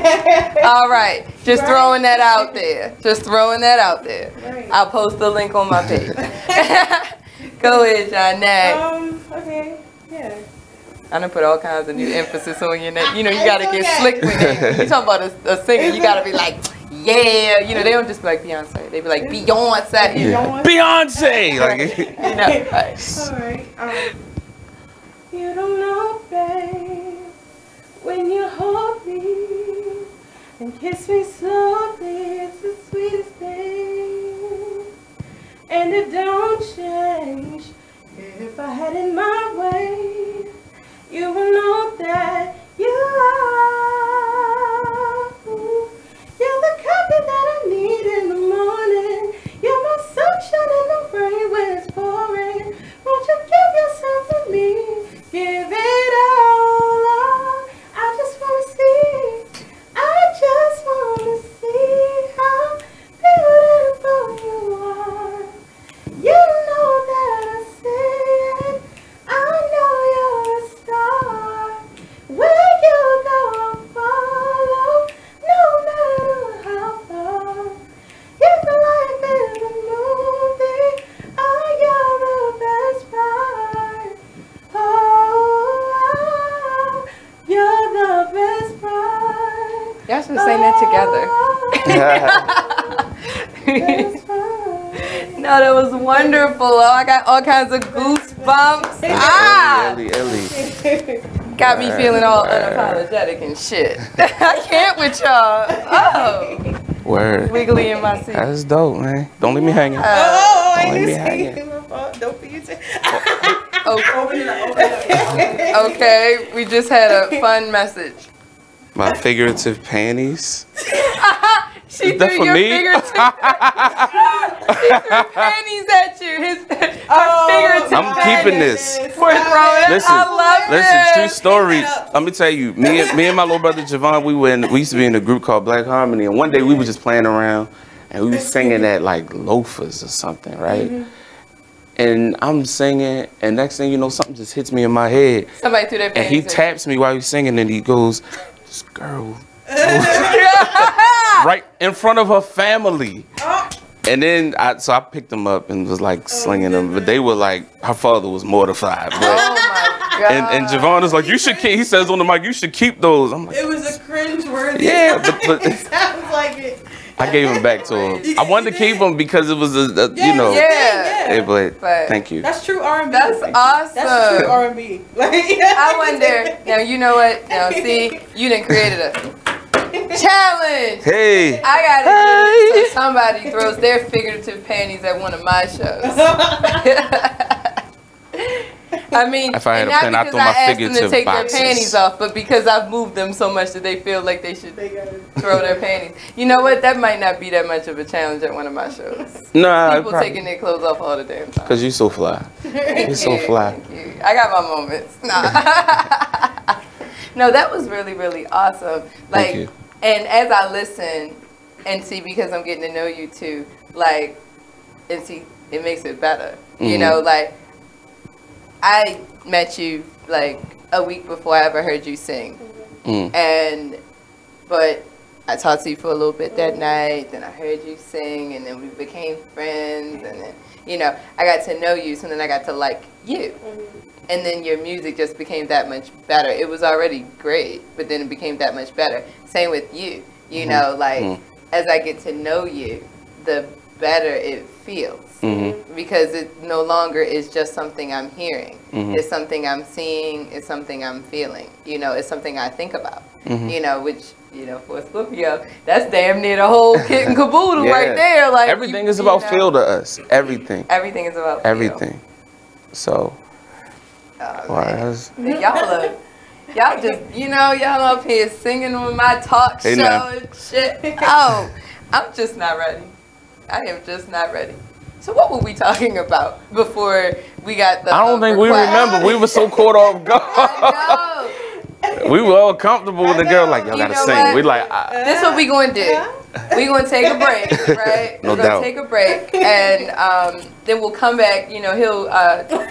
Alright. Just throwing that out there. Just throwing that out there. I'll post the link on my page. Go ahead, Jhane. Okay. Yeah. I'm gonna put all kinds of new emphasis on your name. You know, you gotta get slick with it. You talking about a singer, you gotta be like, yeah. You know, they don't just be like Beyonce. They be like Beyonce. Yeah. Beyonce. Like, you know. Alright. You don't know, babe, when you hold me and kiss me slowly, it's the sweetest thing. And it don't change if I had it my way. You will know that you are. You're the coffee that I need in the morning. You're my sunshine in the rain when it's pouring. Won't you give yourself to me? Give it all. I just want to see. I just want to see how beautiful you are. You know that I say it. I know you're a star. Where you go, I'll follow, no matter how far. If life is a movie, oh, you're the best part. Oh, you're the best part. Y'all should sing that together. No, that was wonderful. Oh, I got all kinds of goosebumps. Ellie. Got me feeling all unapologetic and shit. I can't with y'all. Oh. Word. Wiggly in my seat. That's dope, man. Don't leave me hanging. Don't leave me hanging. Don't be using. Okay, we just had a fun message. My figurative panties. She Is that threw for your me? figurative She threw panties at you. Her figurative I'm keeping this. For throwing it. I love Listen, true this. story. Let me tell you, me and my little brother Javon, we used to be in a group called Black Harmony, and one day we were just playing around, and we were singing at like loafers or something, right? Mm-hmm. And I'm singing, and next thing you know, something just hits me in my head. Somebody threw their And panties he taps me while he's singing, and he goes, "This girl." Right in front of her family. And then I picked them up and was like slinging them, but they were like, her father was mortified. But, oh my God. And Javon is like, you should keep, he says on the mic, you should keep those. I'm like, It was a cringe-worthy. yeah, but It sounds like it. I gave them back to him. I wanted to keep them because it was you know. Yeah. But thank you. That's true R&B. That's awesome. That's true R&B. I wonder, now you know what, now see, you done created a challenge. Hey. I gotta do it so somebody throws their figurative panties at one of my shows. I mean, if I had a not pen, I'd because throw my I asked them to figurative take boxes. their panties off, but because I've moved them so much that they feel like they should throw their panties. You know what? That might not be that much of a challenge at one of my shows. Nah, People taking their clothes off all the damn time. Because you so fly. You're so fly. Thank you. I got my moments. Nah. No, that was really, really awesome. Like, Thank you. and as I listen and see, because I'm getting to know you too, like, and see, it makes it better. You know, like, I met you like a week before I ever heard you sing. But I talked to you for a little bit that night, then I heard you sing, and then we became friends, and then, you know, I got to know you, so then I got to like you. And then your music just became that much better. It was already great, but then it became that much better. Same with you. You know, like, as I get to know you, the better it feels. Because it no longer is just something I'm hearing. It's something I'm seeing. It's something I'm feeling. You know, it's something I think about. You know, which, you know, for Scorpio, that's damn near the whole kit and caboodle right there. Like everything is about feel to us. Everything. Everything is about feel. Everything. So, y'all just, you know, y'all up here singing on my talk show and shit. Oh, I'm just not ready. I am just not ready. So what were we talking about before we got the... I don't think we remember. We were so caught off guard. I know. We were all comfortable with the girl, like, y'all gotta sing. What? We like... This is what we gonna do. We gonna take a break, right? No We're doubt. gonna take a break, and then we'll come back. You know, he'll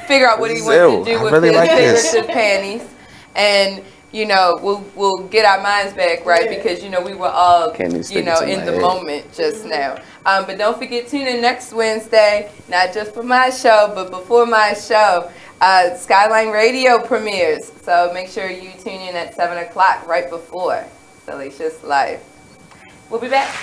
figure out what he wants to do with his figurative panties, and you know, we'll get our minds back, right? Because you know we were all, you know, in the moment just now. But don't forget, tune in next Wednesday, not just for my show, but before my show. Skyline Radio premieres, so make sure you tune in at 7 o'clock right before Salacious Live. We'll be back.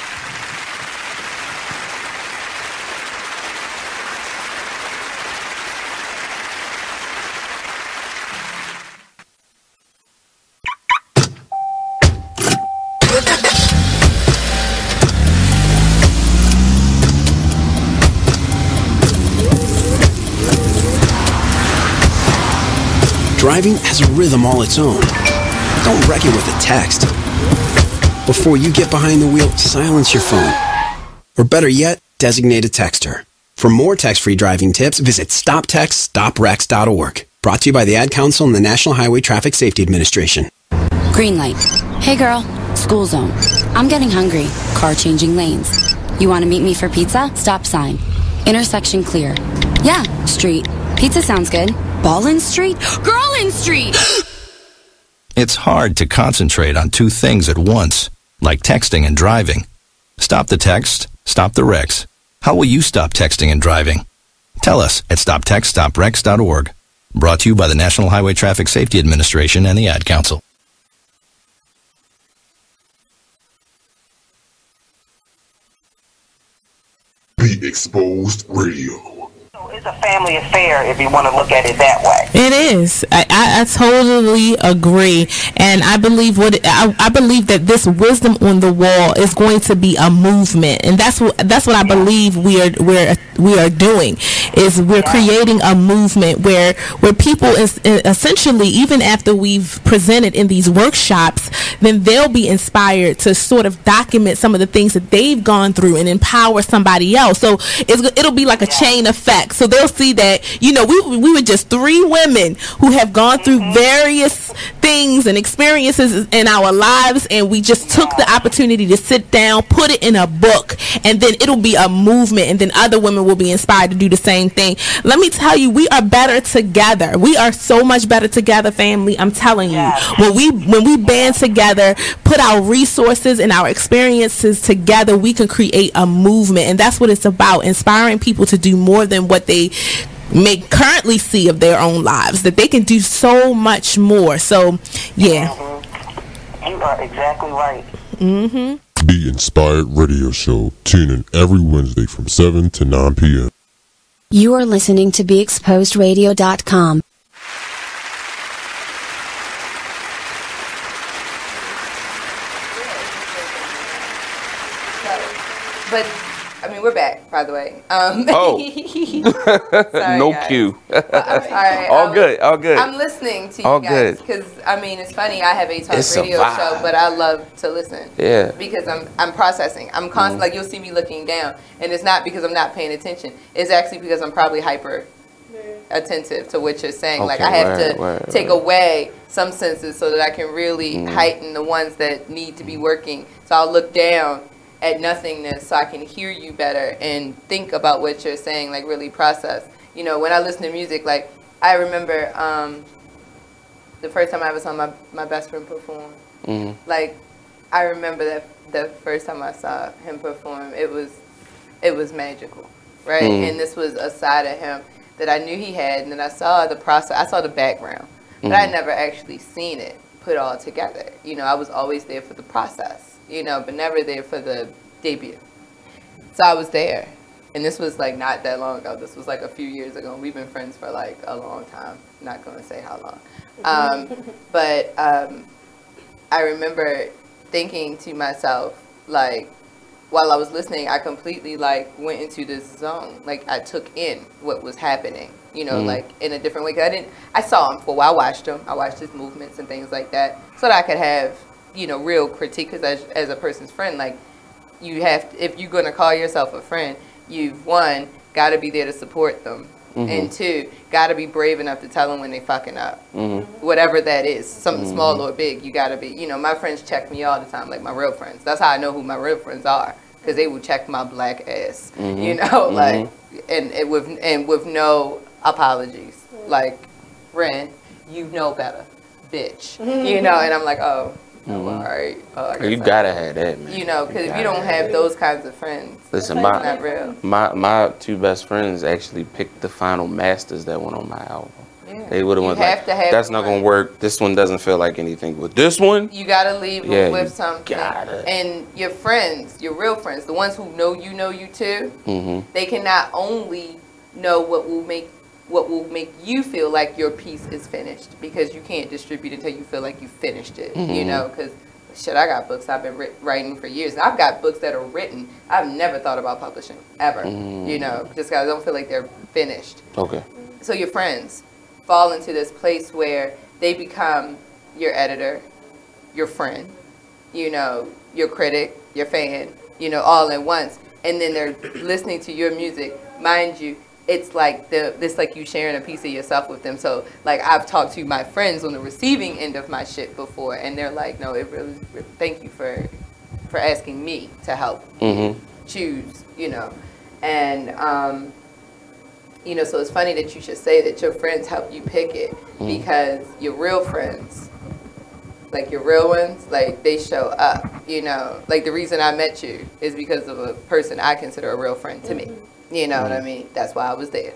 Driving has a rhythm all its own. Don't wreck it with a text. Before you get behind the wheel, silence your phone. Or better yet, designate a texter. For more text-free driving tips, visit stoptextstoprex.org. Brought to you by the Ad Council and the National Highway Traffic Safety Administration. Green light. Hey girl, school zone. I'm getting hungry. Car changing lanes. You want to meet me for pizza? Stop sign. Intersection clear. Yeah, street. Pizza sounds good. Ballin' Street? Girlin' Street! It's hard to concentrate on two things at once, like texting and driving. Stop the text, stop the wrecks. How will you stop texting and driving? Tell us at stoptextstoprex.org. Brought to you by the National Highway Traffic Safety Administration and the Ad Council. Be Exposed Radio. It's a family affair if you want to look at it that way. It is. I totally agree, and I believe I believe that this wisdom on the wall is going to be a movement, and that's what I believe we are doing. Is we're creating a movement where people essentially, even after we've presented in these workshops, then they'll be inspired to sort of document some of the things that they've gone through and empower somebody else. So it'll be like a chain effect. So they'll see that, you know, we were just three women who have gone through various things and experiences in our lives, and we just took the opportunity to sit down, put it in a book, and then it'll be a movement, and then other women will be inspired to do the same thing. Let me tell you, we are better together. We are so much better together, family. I'm telling you. When we band together, put our resources and our experiences together, we can create a movement, and that's what it's about, inspiring people to do more than what they may currently see of their own lives, that they can do so much more. So yeah, you are exactly right. Be Inspired Radio Show. Tune in every Wednesday from 7 to 9 p.m. You are listening to BeExposedRadio.com. But I mean, we're back, by the way. Sorry, no guys. Cue. I'm sorry. All good. I'm listening to you guys because I mean, it's funny. I have a talk radio show, but I love to listen. Yeah. Because I'm processing. I'm constantly like, you'll see me looking down, and it's not because I'm not paying attention. It's actually because I'm probably hyper attentive to what you're saying. Okay, like I have to take away some senses so that I can really heighten the ones that need to be working. So I'll look down at nothingness so I can hear you better and think about what you're saying, like really process. You know, when I listen to music, like I remember the first time I ever saw my best friend perform. Like I remember that the first time I saw him perform, it was magical, right? And this was a side of him that I knew he had, and then I saw the process, I saw the background, but I never actually seen it put all together. You know, I was always there for the process, you know, but never there for the debut. So I was there, and this was like not that long ago. This was like a few years ago. We've been friends for like a long time. Not going to say how long. But I remember thinking to myself, like, while I was listening, I completely like went into this zone. Like I took in what was happening, you know, like in a different way. 'Cause I saw him for a while. I watched him. I watched his movements and things like that, so that I could have, you know, real critique. Because as a person's friend, like you have, if you're gonna call yourself a friend, you've one got to be there to support them, and two got to be brave enough to tell them when they fucking up, whatever that is, something small or big. You got to be, you know, my friends check me all the time, like my real friends. That's how I know who my real friends are. Because they would check my black ass, you know, like, and with no apologies, like, Wren, you know better, bitch, you know, and I'm like, oh, all right. You gotta have that, man. You know, because if you don't have those kinds of friends, listen, it's not real. my two best friends actually picked the final masters that went on my album. Yeah. They would have went like, that's not gonna work. This one doesn't feel like anything. But this one, you gotta leave with something. And your friends, your real friends, the ones who know you too, they can not only know what will make you feel like your piece is finished, because you can't distribute until you feel like you finished it. You know, because shit, I got books I've been writing for years. I've got books that are written I've never thought about publishing ever. You know, just because I don't feel like they're finished. Okay. So your friends fall into this place where they become your editor, your friend, you know, your critic, your fan, you know, all at once. And then they're listening to your music. Mind you, it's like you sharing a piece of yourself with them. So like I've talked to my friends on the receiving end of my shit before, and they're like, no, it really, thank you for asking me to help choose, you know. And you know, so it's funny that you should say that your friends help you pick it, because your real friends, like your real ones, like they show up, you know. Like the reason I met you is because of a person I consider a real friend to me. You know what I mean? That's why I was there.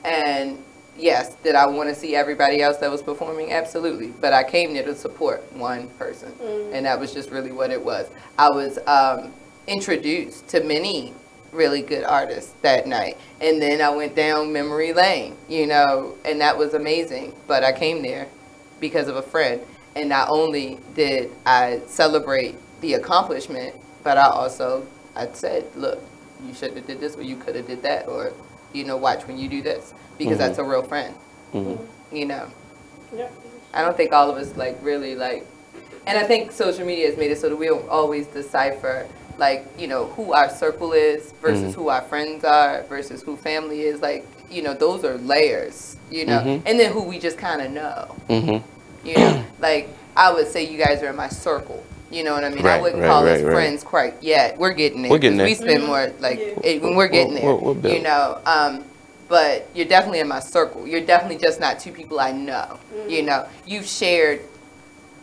And yes, did I want to see everybody else that was performing? Absolutely. But I came there to support one person. And that was just really what it was. I was introduced to many really good artists that night, and then I went down memory lane, you know, and that was amazing. But I came there because of a friend, and not only did I celebrate the accomplishment, but I said, look, you should have did this, or you could have did that, or, you know, watch when you do this, because that's a real friend. You know, I don't think all of us like really like, and I think social media has made it so that we don't always decipher, like, you know, who our circle is versus who our friends are versus who family is. Like, you know, those are layers, you know, and then who we just kind of know. You know, like I would say you guys are in my circle. You know what I mean? I wouldn't call us friends quite yet. We're getting there. We spend more, like, when we're getting there, you know. But you're definitely in my circle. You're definitely just not two people I know. You know, you've shared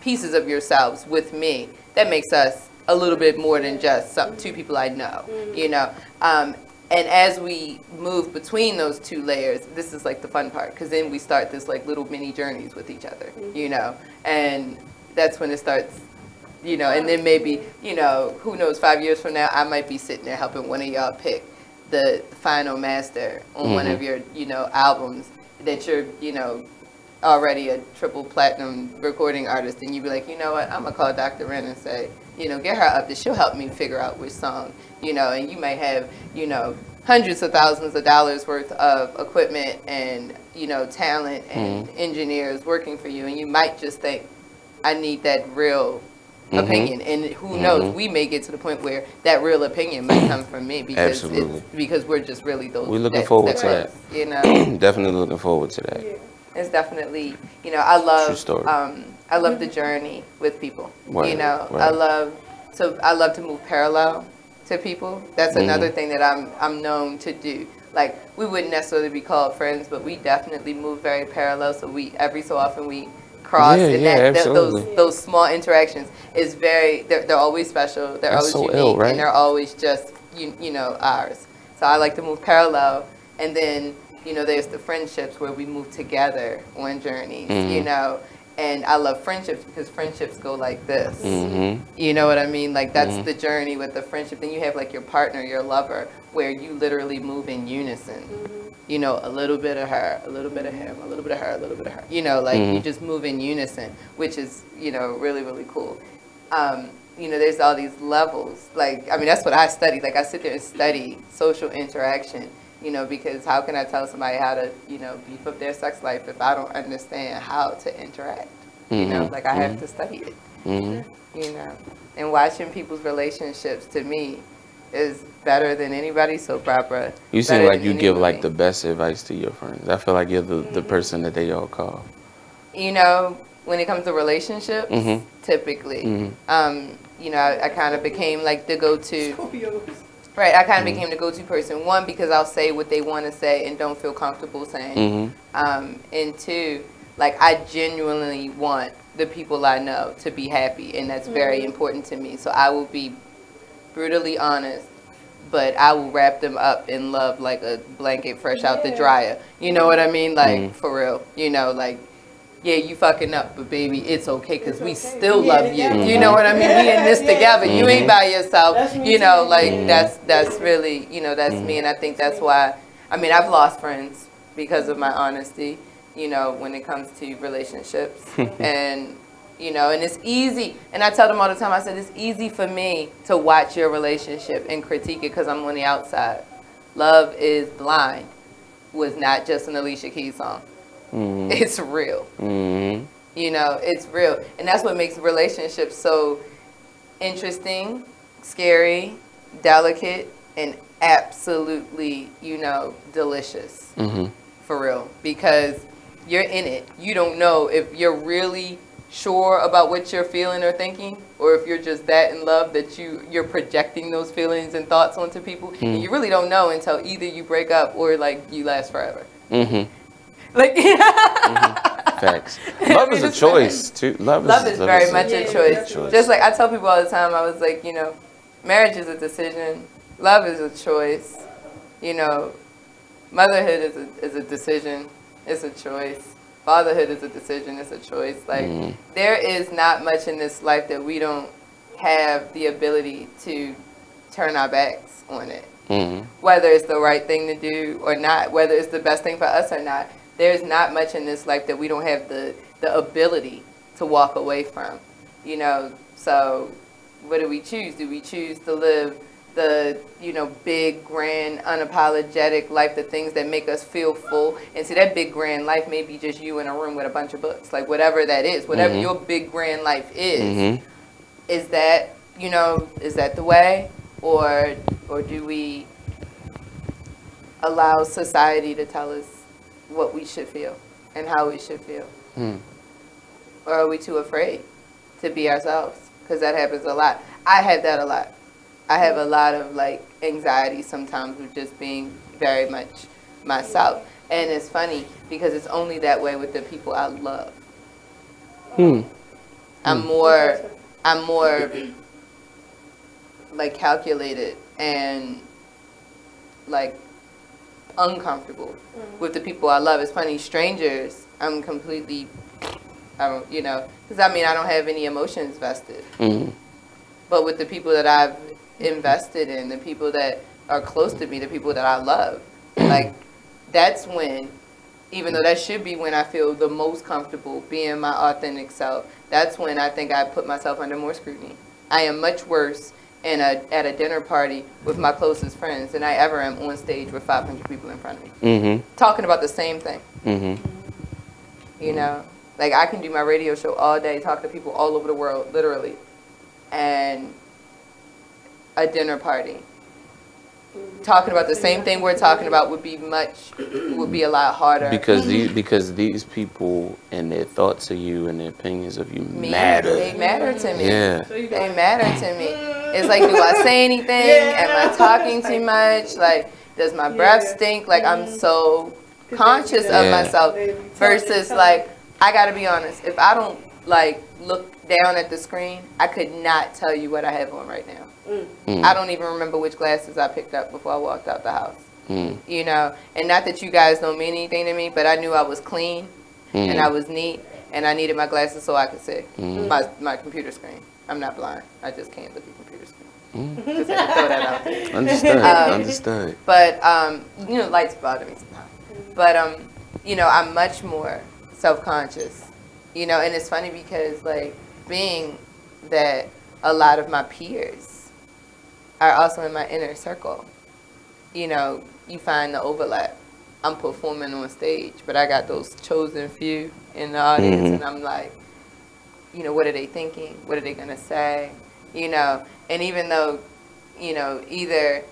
pieces of yourselves with me. That makes us a little bit more than just two people I know, you know. And as we move between those two layers, this is like the fun part, because then we start this like little mini journeys with each other, you know. And that's when it starts, you know. And then maybe, you know, who knows, 5 years from now, I might be sitting there helping one of y'all pick the final master on one of your, you know, albums that you're, you know, already a triple platinum recording artist, and you'd be like, you know what, I'm gonna call Dr. Wren and say, you know, get her up there, she'll help me figure out which song, you know. And you may have, you know, hundreds of thousands of dollars worth of equipment and, you know, talent and engineers working for you, and you might just think, I need that real opinion. And who knows, we may get to the point where that real opinion might come from me, because because we're just really those. We're looking forward to that. You know, definitely looking forward to that. It's definitely, you know, I love the journey with people. You know, I love to move parallel to people. That's another thing that I'm known to do. Like, we wouldn't necessarily be called friends, but we definitely move very parallel. So every so often we cross, and those small interactions is they're always special. They're always unique, and they're always just you know, ours. So I like to move parallel, and then, you know, there's the friendships where we move together on journeys, you know, And I love friendships because friendships go like this. Mm-hmm. You know what I mean? Like that's Mhm. the journey with the friendship. Then you have like your partner, your lover, where you literally move in unison. You know, a little bit of her, a little bit of him, a little bit of her, a little bit of her. You know, like you Mhm. just move in unison, which is, you know, really, really cool. You know, there's all these levels. Like, I mean, that's what I study. Like, I sit there and study social interaction, you know, because how can I tell somebody how to, you know, beef up their sex life if I don't understand how to interact? You know, Mhm. like I have Mhm. to study it, Mhm. you know. And watching people's relationships, to me, is better than anybody's soap opera. You seem better like than you any give movie. like the best advice to your friends. I feel like you're the person that they all call. You know, when it comes to relationships, Mhm. typically, Mhm. you know, I kind of became like the go-to. Right, I kind of Mhm. became the go-to person. One, because I'll say what they want to say and don't feel comfortable saying. And two, like I genuinely want the people I know to be happy, and that's very important to me. So I will be brutally honest, but I will wrap them up in love like a blanket fresh out the dryer. You know what I mean? Like, for real. You know, like, yeah, you fucking up, but baby, it's okay because we still love you. You know what I mean? We in this together. You ain't by yourself. You know, like that's really, you know, that's me, and I think that's why. I mean, I've lost friends because of my honesty. You know, when it comes to relationships, and you know, and it's easy. And I tell them all the time. I said it's easy for me to watch your relationship and critique it because I'm on the outside. Love is Blind was not just an Alicia Keys song. Mhm. It's real. Mhm. You know, it's real. And that's what makes relationships so interesting, scary, delicate, and absolutely, you know, delicious. Mhm. For real. Because you're in it. You don't know if you're really sure about what you're feeling or thinking, or if you're just that in love that you're projecting those feelings and thoughts onto people. And you really don't know until either you break up or like you last forever. Mhm. Like Facts. Love is a choice too. Love is very much a choice. Just like I tell people all the time, I was like, you know, marriage is a decision. Love is a choice. You know, motherhood is a decision. It's a choice. Fatherhood is a decision. It's a choice. Like there is not much in this life that we don't have the ability to turn our backs on it. Whether it's the right thing to do or not, whether it's the best thing for us or not, there's not much in this life that we don't have the ability to walk away from. You know, so what do we choose? Do we choose to live the, you know, big, grand, unapologetic life, the things that make us feel full? And see, that big, grand life may be just you in a room with a bunch of books. Like, whatever that is, whatever your big, grand life is that, you know, is that the way? Or do we allow society to tell us what we should feel and how we should feel? Or are we too afraid to be ourselves? Because that happens a lot. I have that a lot. I have a lot of like anxiety sometimes with just being very much myself. And it's funny because it's only that way with the people I love. I'm more like calculated and like uncomfortable with the people I love. It's funny, strangers, I'm completely, I don't, you know, because I mean, I don't have any emotions vested. But with the people that I've invested in, the people that are close to me, the people that I love, like that's when, even though that should be when I feel the most comfortable being my authentic self, that's when I think I put myself under more scrutiny. I am much worse at a dinner party with my closest friends than I ever am on stage with 500 people in front of me. Talking about the same thing. You know, like I can do my radio show all day, talk to people all over the world, literally. And a dinner party, talking about the same thing we're talking about would be a lot harder. Because these people and their thoughts of you and their opinions of you matter. They matter to me. Yeah. They matter to me. It's like, do I say anything? Am I talking too much? Like, does my breath stink? Like, I'm so conscious of myself. Versus, like, I gotta be honest. If I don't like look down at the screen, I could not tell you what I have on right now. I don't even remember which glasses I picked up before I walked out the house. You know, and not that you guys don't mean anything to me, but I knew I was clean and I was neat, and I needed my glasses so I could see my computer screen. I'm not blind. I just can't look at computer screen. Just had to throw that out there. Understood. But you know, lights bother me sometimes. But you know, I'm much more self-conscious. You know, and it's funny because like being that a lot of my peers are also in my inner circle. You know, you find the overlap. I'm performing on stage, but I got those chosen few in the audience, and I'm like, you know, what are they thinking? What are they gonna say? You know, and even though, you know, either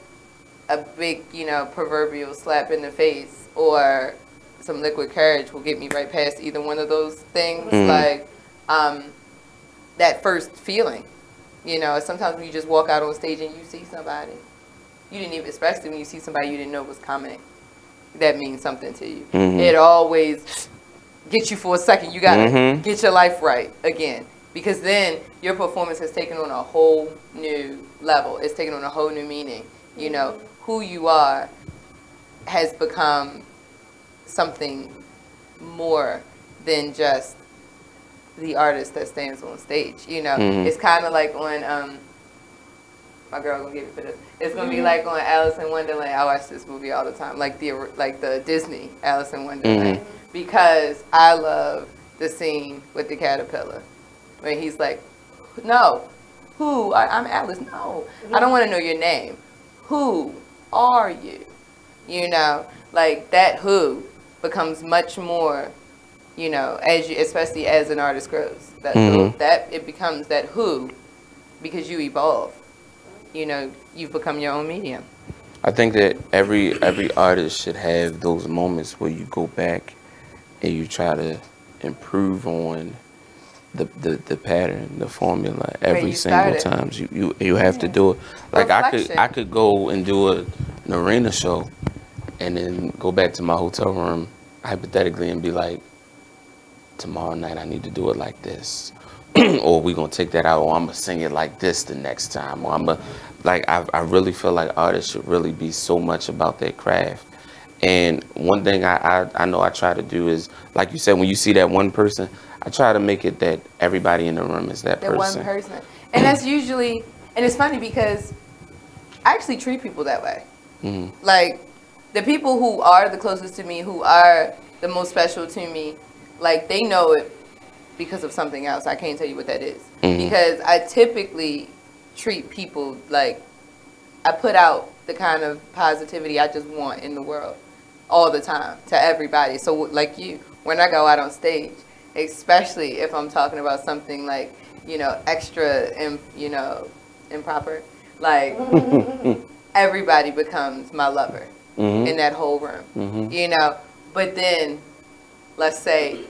a big, you know, proverbial slap in the face or some liquid courage will get me right past either one of those things, like that first feeling. You know, sometimes when you just walk out on stage and you see somebody, you didn't even, especially when you see somebody you didn't know was coming, that means something to you. It always gets you for a second. You gotta get your life right again, because then your performance has taken on a whole new level. It's taken on a whole new meaning. You know, who you are has become something more than just the artist that stands on stage. You know, it's kind of like on my girl gonna give me for this. It's gonna be like on Alice in Wonderland. I watch this movie all the time, like the Disney Alice in Wonderland, because I love the scene with the caterpillar when he's like, "No, who? I'm Alice. No, I don't want to know your name. Who are you?" You know, like that who becomes much more, you know, as you, especially as an artist grows, that that it becomes that who, because you evolve. You know, you've become your own medium. I think that every artist should have those moments where you go back and you try to improve on the pattern, the formula every single time. You have to do it. Like I could go and do an arena show and then go back to my hotel room hypothetically and be like, tomorrow night I need to do it like this. Or we gonna take that out, or I'm gonna sing it like this the next time, or I'm gonna, like, I really feel like artists should really be so much about their craft. And one thing I know I try to do is, like you said, when you see that one person, I try to make it that everybody in the room is that person. One person. And that's usually, and it's funny because I actually treat people that way. Like, the people who are the closest to me, who are the most special to me, like, they know it because of something else. I can't tell you what that is. Because I typically treat people like, I put out the kind of positivity I just want in the world all the time to everybody. So like you, when I go out on stage, especially if I'm talking about something like, you know, extra, you know, improper, like everybody becomes my lover in that whole room, you know. But then, let's say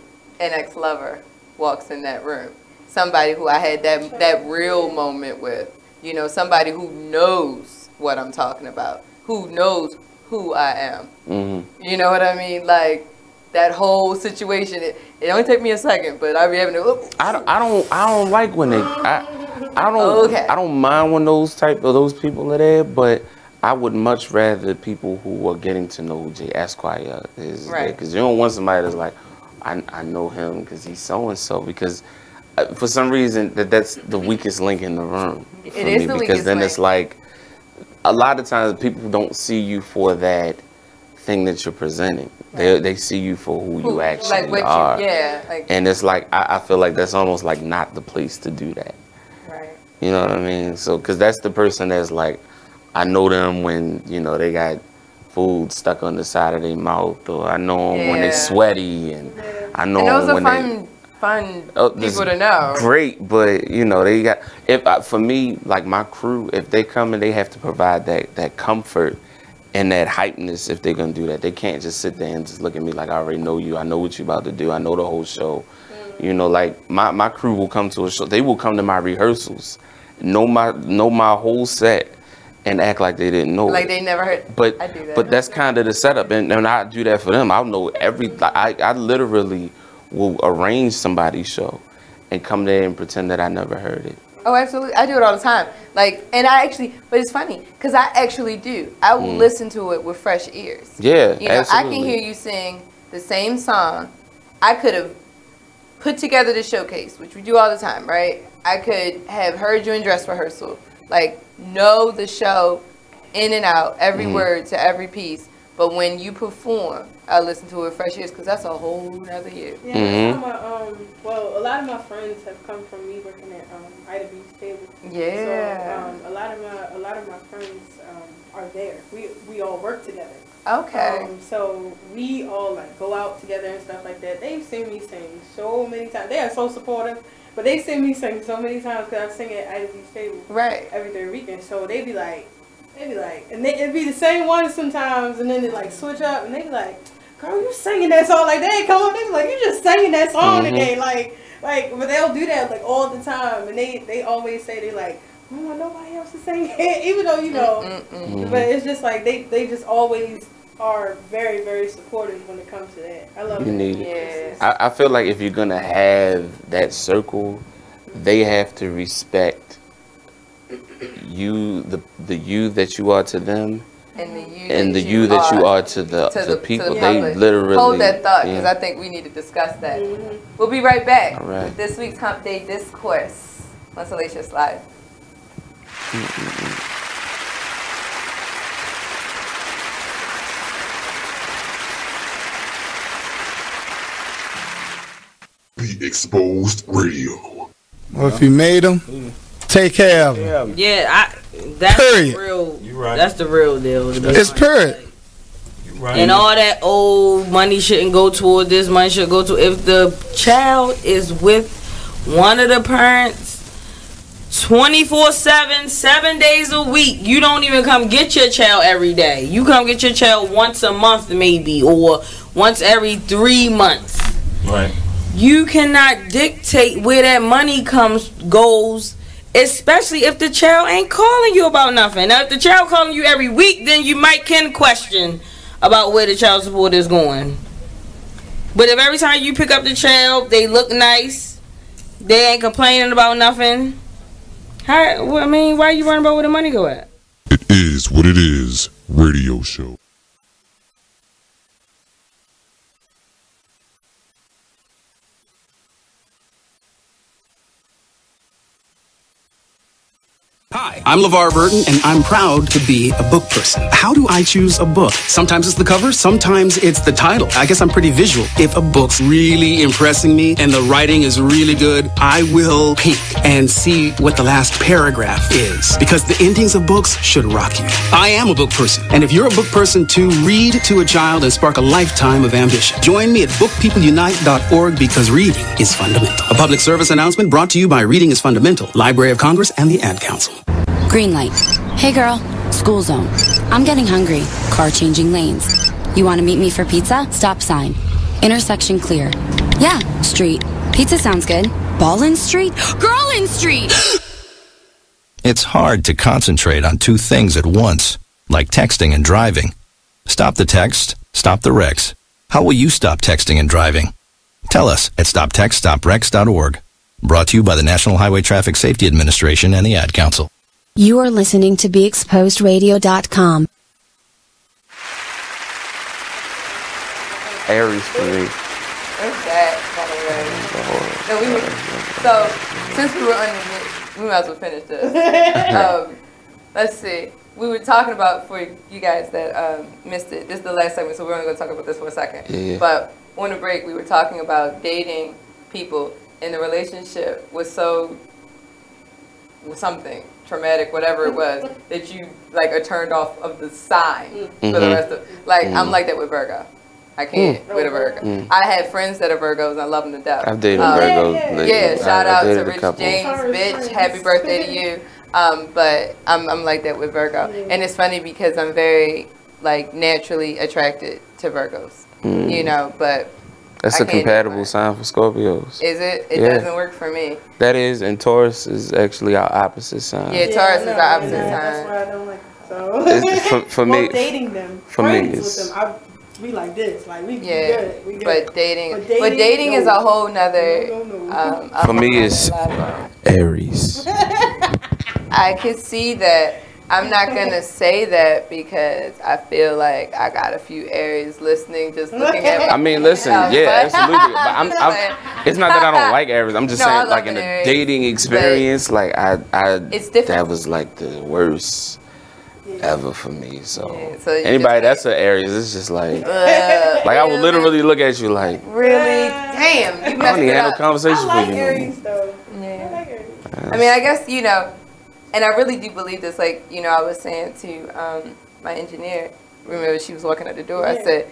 an ex-lover walks in that room, somebody who I had that real moment with, you know, somebody who knows what I'm talking about, who knows who I am. You know what I mean? Like, that whole situation, it only take me a second, but I be having to. I don't like when they. I don't mind when those people are there, but I would much rather people who are getting to know Jay Esquire is there, because you don't want somebody that's like, I know him because he's so and so, because for some reason that's the weakest link in the room. It is the weakest because then link. it's like, a lot of times people don't see you for that thing that you're presenting. They see you for who you actually are. And it's like, I feel like that's almost like not the place to do that. You know what I mean? So, because that's the person that's like, I know them when, you know, they got food stuck on the side of their mouth, or I know them when they're sweaty, and I know them when fun people to know. Great, but you know, they got, for me, like my crew, if they come and they have to provide that comfort and that hypeness, if they're gonna do that, they can't just sit there and just look at me like, I already know you, I know what you're about to do, I know the whole show. You know, like my crew will come to a show, they will come to my rehearsals, know my whole set, and act like they didn't know like it. They never heard. But I do that. But that's kind of the setup, and I do that for them. I'll know I literally will arrange somebody's show and come there and pretend that I never heard it. Oh, absolutely. I do it all the time. Like, and I actually, but it's funny because I actually do. I will listen to it with fresh ears. Yeah, you know, absolutely. I can hear you sing the same song. I could have put together the showcase, which we do all the time, right? I could have heard you in dress rehearsal, like know the show in and out, every word to every piece. But when you perform, I listen to it fresh ears because that's a whole nother year. Yeah, well, a lot of my friends have come from me working at Ida B's table. Yeah. So a lot of my friends are there. We all work together. Okay. So we all like go out together and stuff like that. They've seen me sing so many times. They are so supportive. But they've seen me sing so many times because I sing at Ida B's table. Right. Every third weekend. So they be like, and it'd be the same one sometimes, and then they like switch up, and they be like, "Girl, you singing that song?" Like they come up, they be like, "You just singing that song today?" Like, but they'll do that like all the time, and they always say they like, "I don't want nobody else to sing it," even though you know. But it's just like they just always are very, very supportive when it comes to that. I love it. You need it. I feel like if you're gonna have that circle, they have to respect you, the you that you are to them, and the you that you are to the people. They literally hold that thought because I think we need to discuss that. We'll be right back. All right. With this week's Hump Day Discourse on Salacious Live. Be Exposed Radio. Well, if you made them, take care of them. Yeah, that's period. The real. Right. That's the real deal. It's period. Right. And all that old money shouldn't go toward this. Money should go to if the child is with one of the parents 24/7, 7 days a week. You don't even come get your child every day. You come get your child once a month maybe, or once every 3 months. Right. You cannot dictate where that money goes, especially if the child ain't calling you about nothing. Now, if the child calling you every week, then you can question about where the child support is going. But if every time you pick up the child, they look nice, they ain't complaining about nothing, why are you worrying about where the money go at? It is what it is. Radio show. Hi, I'm LeVar Burton, and I'm proud to be a book person. How do I choose a book? Sometimes it's the cover, sometimes it's the title. I guess I'm pretty visual. If a book's really impressing me and the writing is really good, I will peek and see what the last paragraph is, because the endings of books should rock you. I am a book person, and if you're a book person too, read to a child and spark a lifetime of ambition. Join me at bookpeopleunite.org because reading is fundamental. A public service announcement brought to you by Reading is Fundamental, Library of Congress, and the Ad Council. Green light. Hey girl, school zone. I'm getting hungry. Car changing lanes. You want to meet me for pizza? Stop sign. Intersection clear. Yeah, street. Pizza sounds good. Ballin' Street? Girlin' Street! It's hard to concentrate on two things at once, like texting and driving. Stop the text, stop the wrecks. How will you stop texting and driving? Tell us at stoptextstoprex.org. Brought to you by the National Highway Traffic Safety Administration and the Ad Council. You are listening to BeExposedRadio.com. Aries for me. Where's that? So, since we were underneath, we might as well finish this. Let's see. We were talking about, for you guys that missed it, this is the last segment, so we're only going to talk about this for a second. Yeah. But on the break, we were talking about dating people, and the relationship was something traumatic, whatever it was, that you like are turned off of the sign for the rest of. I'm like that with Virgo. I can't with a Virgo. I have friends that are Virgos and I love them to death. I've dated Virgos. Yeah, shout out to Rich James, bitch. Happy birthday to you. But I'm like that with Virgo, and it's funny because I'm very like naturally attracted to Virgos. You know, but. That's a compatible sign for Scorpios. Is it? It doesn't work for me. That is, and Taurus is actually our opposite sign. Yeah, Taurus is our opposite sign. That's why I don't like them. So for me, dating them, for friends me, with them, we like this, like we good. We good. But dating is a whole nother. For me, it's Aries. I could see that I'm not gonna say that because I feel like I got a few Aries listening, just looking at. I mean, listen, yeah, absolutely. But I'm it's not that I don't like Aries. I'm just saying, like in a Aries, dating experience, like it's different. that was like the worst ever for me. So, so anybody that's an Aries, it's just like I would literally look at you like, really, damn, you I don't messed even it have no up. conversation I with like you. Aries though. Yeah. I like Aries. I mean, I guess, you know, and I really do believe this. Like, you know, I was saying to my engineer, remember she was walking out the door, I said,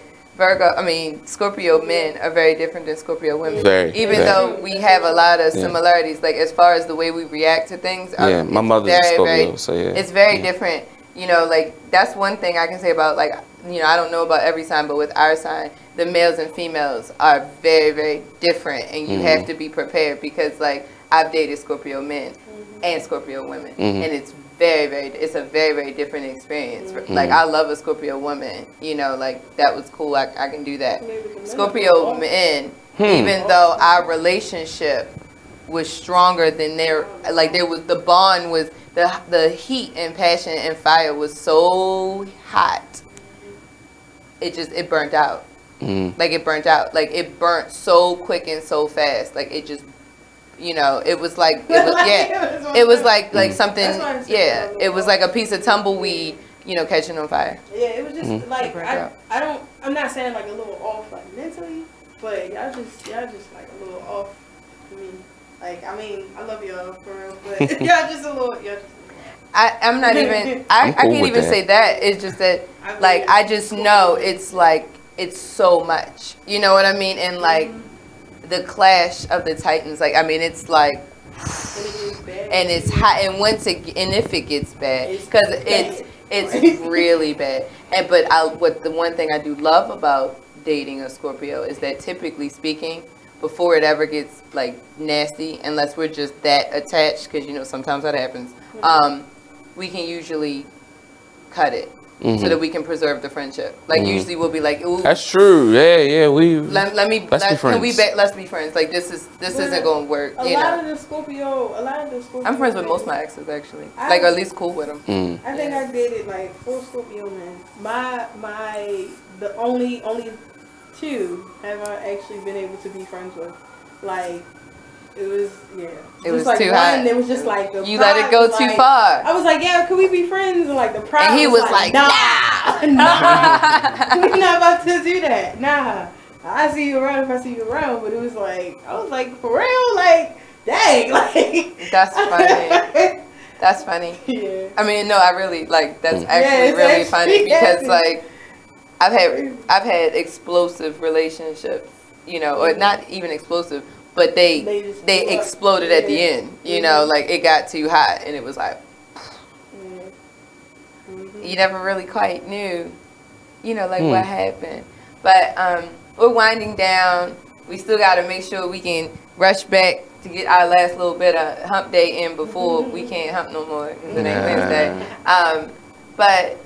Scorpio men are very different than Scorpio women. Even though we have a lot of similarities, like as far as the way we react to things. Yeah, my mother's a Scorpio, so yeah. It's very different. You know, like that's one thing I can say about, like, you know, I don't know about every sign, but with our sign, the males and females are very, very different, and you have to be prepared because, like, I've dated Scorpio men and Scorpio women, and it's it's a very, very different experience. Like, I love a Scorpio woman, you know, like that was cool. I can do that. Scorpio men, even though our relationship was stronger than the bond was, the heat and passion and fire was so hot. It burnt out. Like it burnt out. Like it burnt so quick and so fast. Like it just, you know, it was like it was like something. Yeah, it was like a piece of tumbleweed, you know, catching on fire. Yeah, it was just like I'm not saying like a little off like mentally, but y'all just like a little off for me. Like, I mean, I love y'all for real, but y'all just a little. I'm not even. I can't even say that. It's just that, like, I just know it's like it's so much. You know what I mean? And like the clash of the titans. Like, I mean, it's like, and it's hot. And if it gets bad, because it's really bad. And but the one thing I do love about dating a Scorpio is that, typically speaking, before it ever gets like nasty, unless we're just that attached, because you know sometimes that happens, we can usually cut it so that we can preserve the friendship. Like usually we'll be like, ooh, that's true. Yeah. Let's be friends. Let's be friends. Like this isn't going to work. A lot of the Scorpio. I'm friends with most of my exes actually. Like, or at least cool with them. I think I dated like 4 Scorpio men. The only 2 have I actually been able to be friends with. Like, it was, it was like too one, hot. it was just like you let it go too far. I was like, yeah, could we be friends? And like the pride, and he was like, nah. We're not about to do that. Nah, I see you around if I see you around. But it was like, I was like, for real, like, dang, like. That's funny. That's funny. Yeah. I mean, no, I really like. That's actually really funny because like, I've had explosive relationships, you know, or not even explosive, but they exploded at the end, you know, like it got too hot and it was like, you never really quite knew, you know, like what happened. But we're winding down. We still got to make sure we can rush back to get our last little bit of hump day in before we can't hump no more because it ain't Wednesday. But,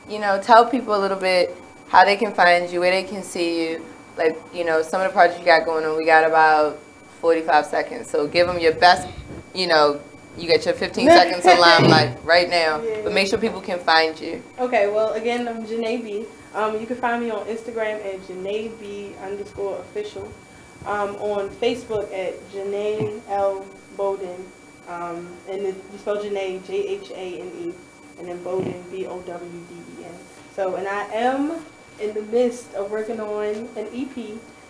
you know, tell people a little bit how they can find you, where they can see you. Like, you know, some of the projects you got going on, we got about 45 seconds. So give them your best, you know, you got your 15 seconds of limelight right now. But make sure people can find you. Okay, well, again, I'm Jhane B. You can find me on Instagram at Jhane B_official. On Facebook at Jhane L. Bowden. And you spell Jhane, Jhane, and then Bowden, Bowden. So, and I am in the midst of working on an EP.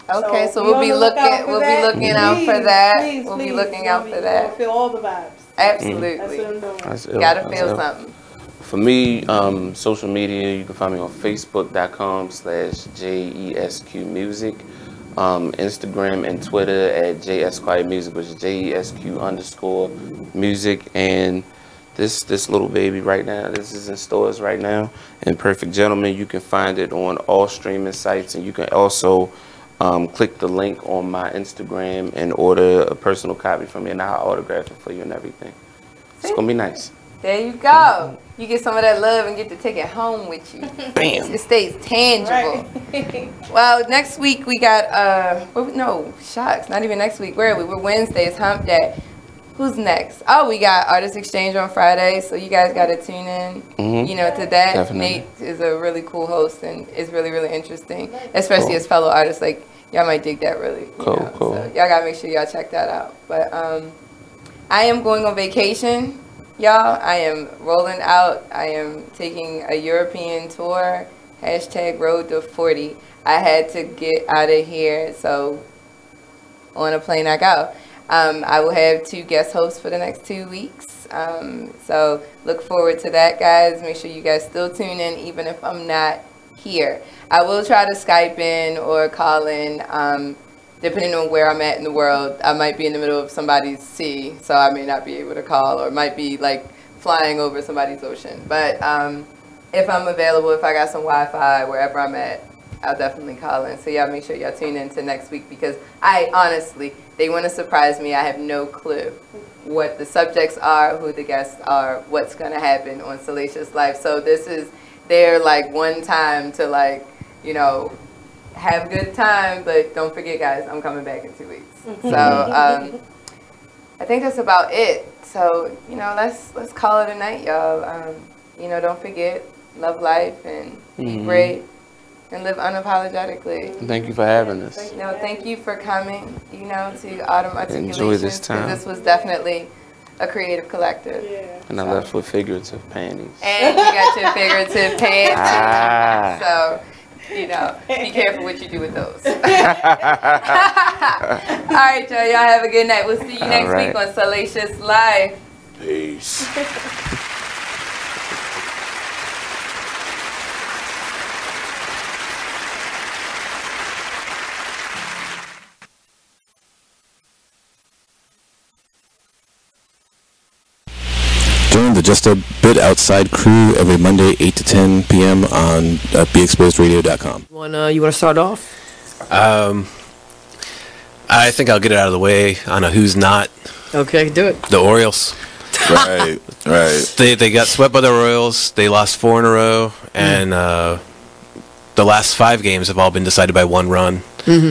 Okay, so we'll be looking out for that. We'll be looking out for that. Feel all the vibes. Absolutely. That's what I'm Gotta feel something. For me, social media, you can find me on Facebook.com/JESQ Music. Instagram and Twitter at JSQ Music, which is JESQ_music. And this little baby right now, this is in stores right now. And Perfect Gentleman, you can find it on all streaming sites, and you can also click the link on my Instagram and order a personal copy from me, and I'll autograph it for you and everything. It's gonna be nice. There you go. You get some of that love and get to take it home with you. Bam. It stays tangible. Right. Well, next week we got not even next week. Where are we? We're Wednesday. It's Hump Day. Who's next? Oh, we got Artist Exchange on Friday, so you guys got to tune in. You know, to that. Definitely. Nate is a really cool host and is really, really interesting, especially as fellow artists. Like, y'all might dig that really. Cool. So y'all got to make sure y'all check that out. But I am going on vacation, y'all. I am rolling out. I am taking a European tour. #Road to 40. I had to get out of here, so on a plane I go. I will have 2 guest hosts for the next 2 weeks. So look forward to that, guys. Make sure you guys still tune in, even if I'm not here. I will try to Skype in or call in, depending on where I'm at in the world. I might be in the middle of somebody's sea, so I may not be able to call, or might be like flying over somebody's ocean. But if I'm available, if I got some Wi-Fi wherever I'm at, I'll definitely call in. So y'all make sure y'all tune in to next week, because I honestly, they want to surprise me. I have no clue what the subjects are, who the guests are, what's going to happen on Salacious Life. So this is their like one time to like, you know, have a good time. But don't forget, guys, I'm coming back in 2 weeks. So I think that's about it. So, you know, let's call it a night, y'all. You know, don't forget, love life and be great. And live unapologetically. Thank you for having us. No, thank you for coming, you know, to Autumn Articulations. Enjoy this time. This was definitely a creative collective. And I left with figurative panties. And you got your figurative pants. So, you know, be careful what you do with those. All right, y'all. Y'all have a good night. We'll see you next week on Salacious Life. Peace. Join the Just a Bit Outside crew every Monday, 8 to 10 p.m. on BeExposedRadio.com. You want to start off? I think I'll get it out of the way on a who's not. Okay, do it. The Orioles. Right. They got swept by the Royals. They lost 4 in a row, and the last 5 games have all been decided by 1 run.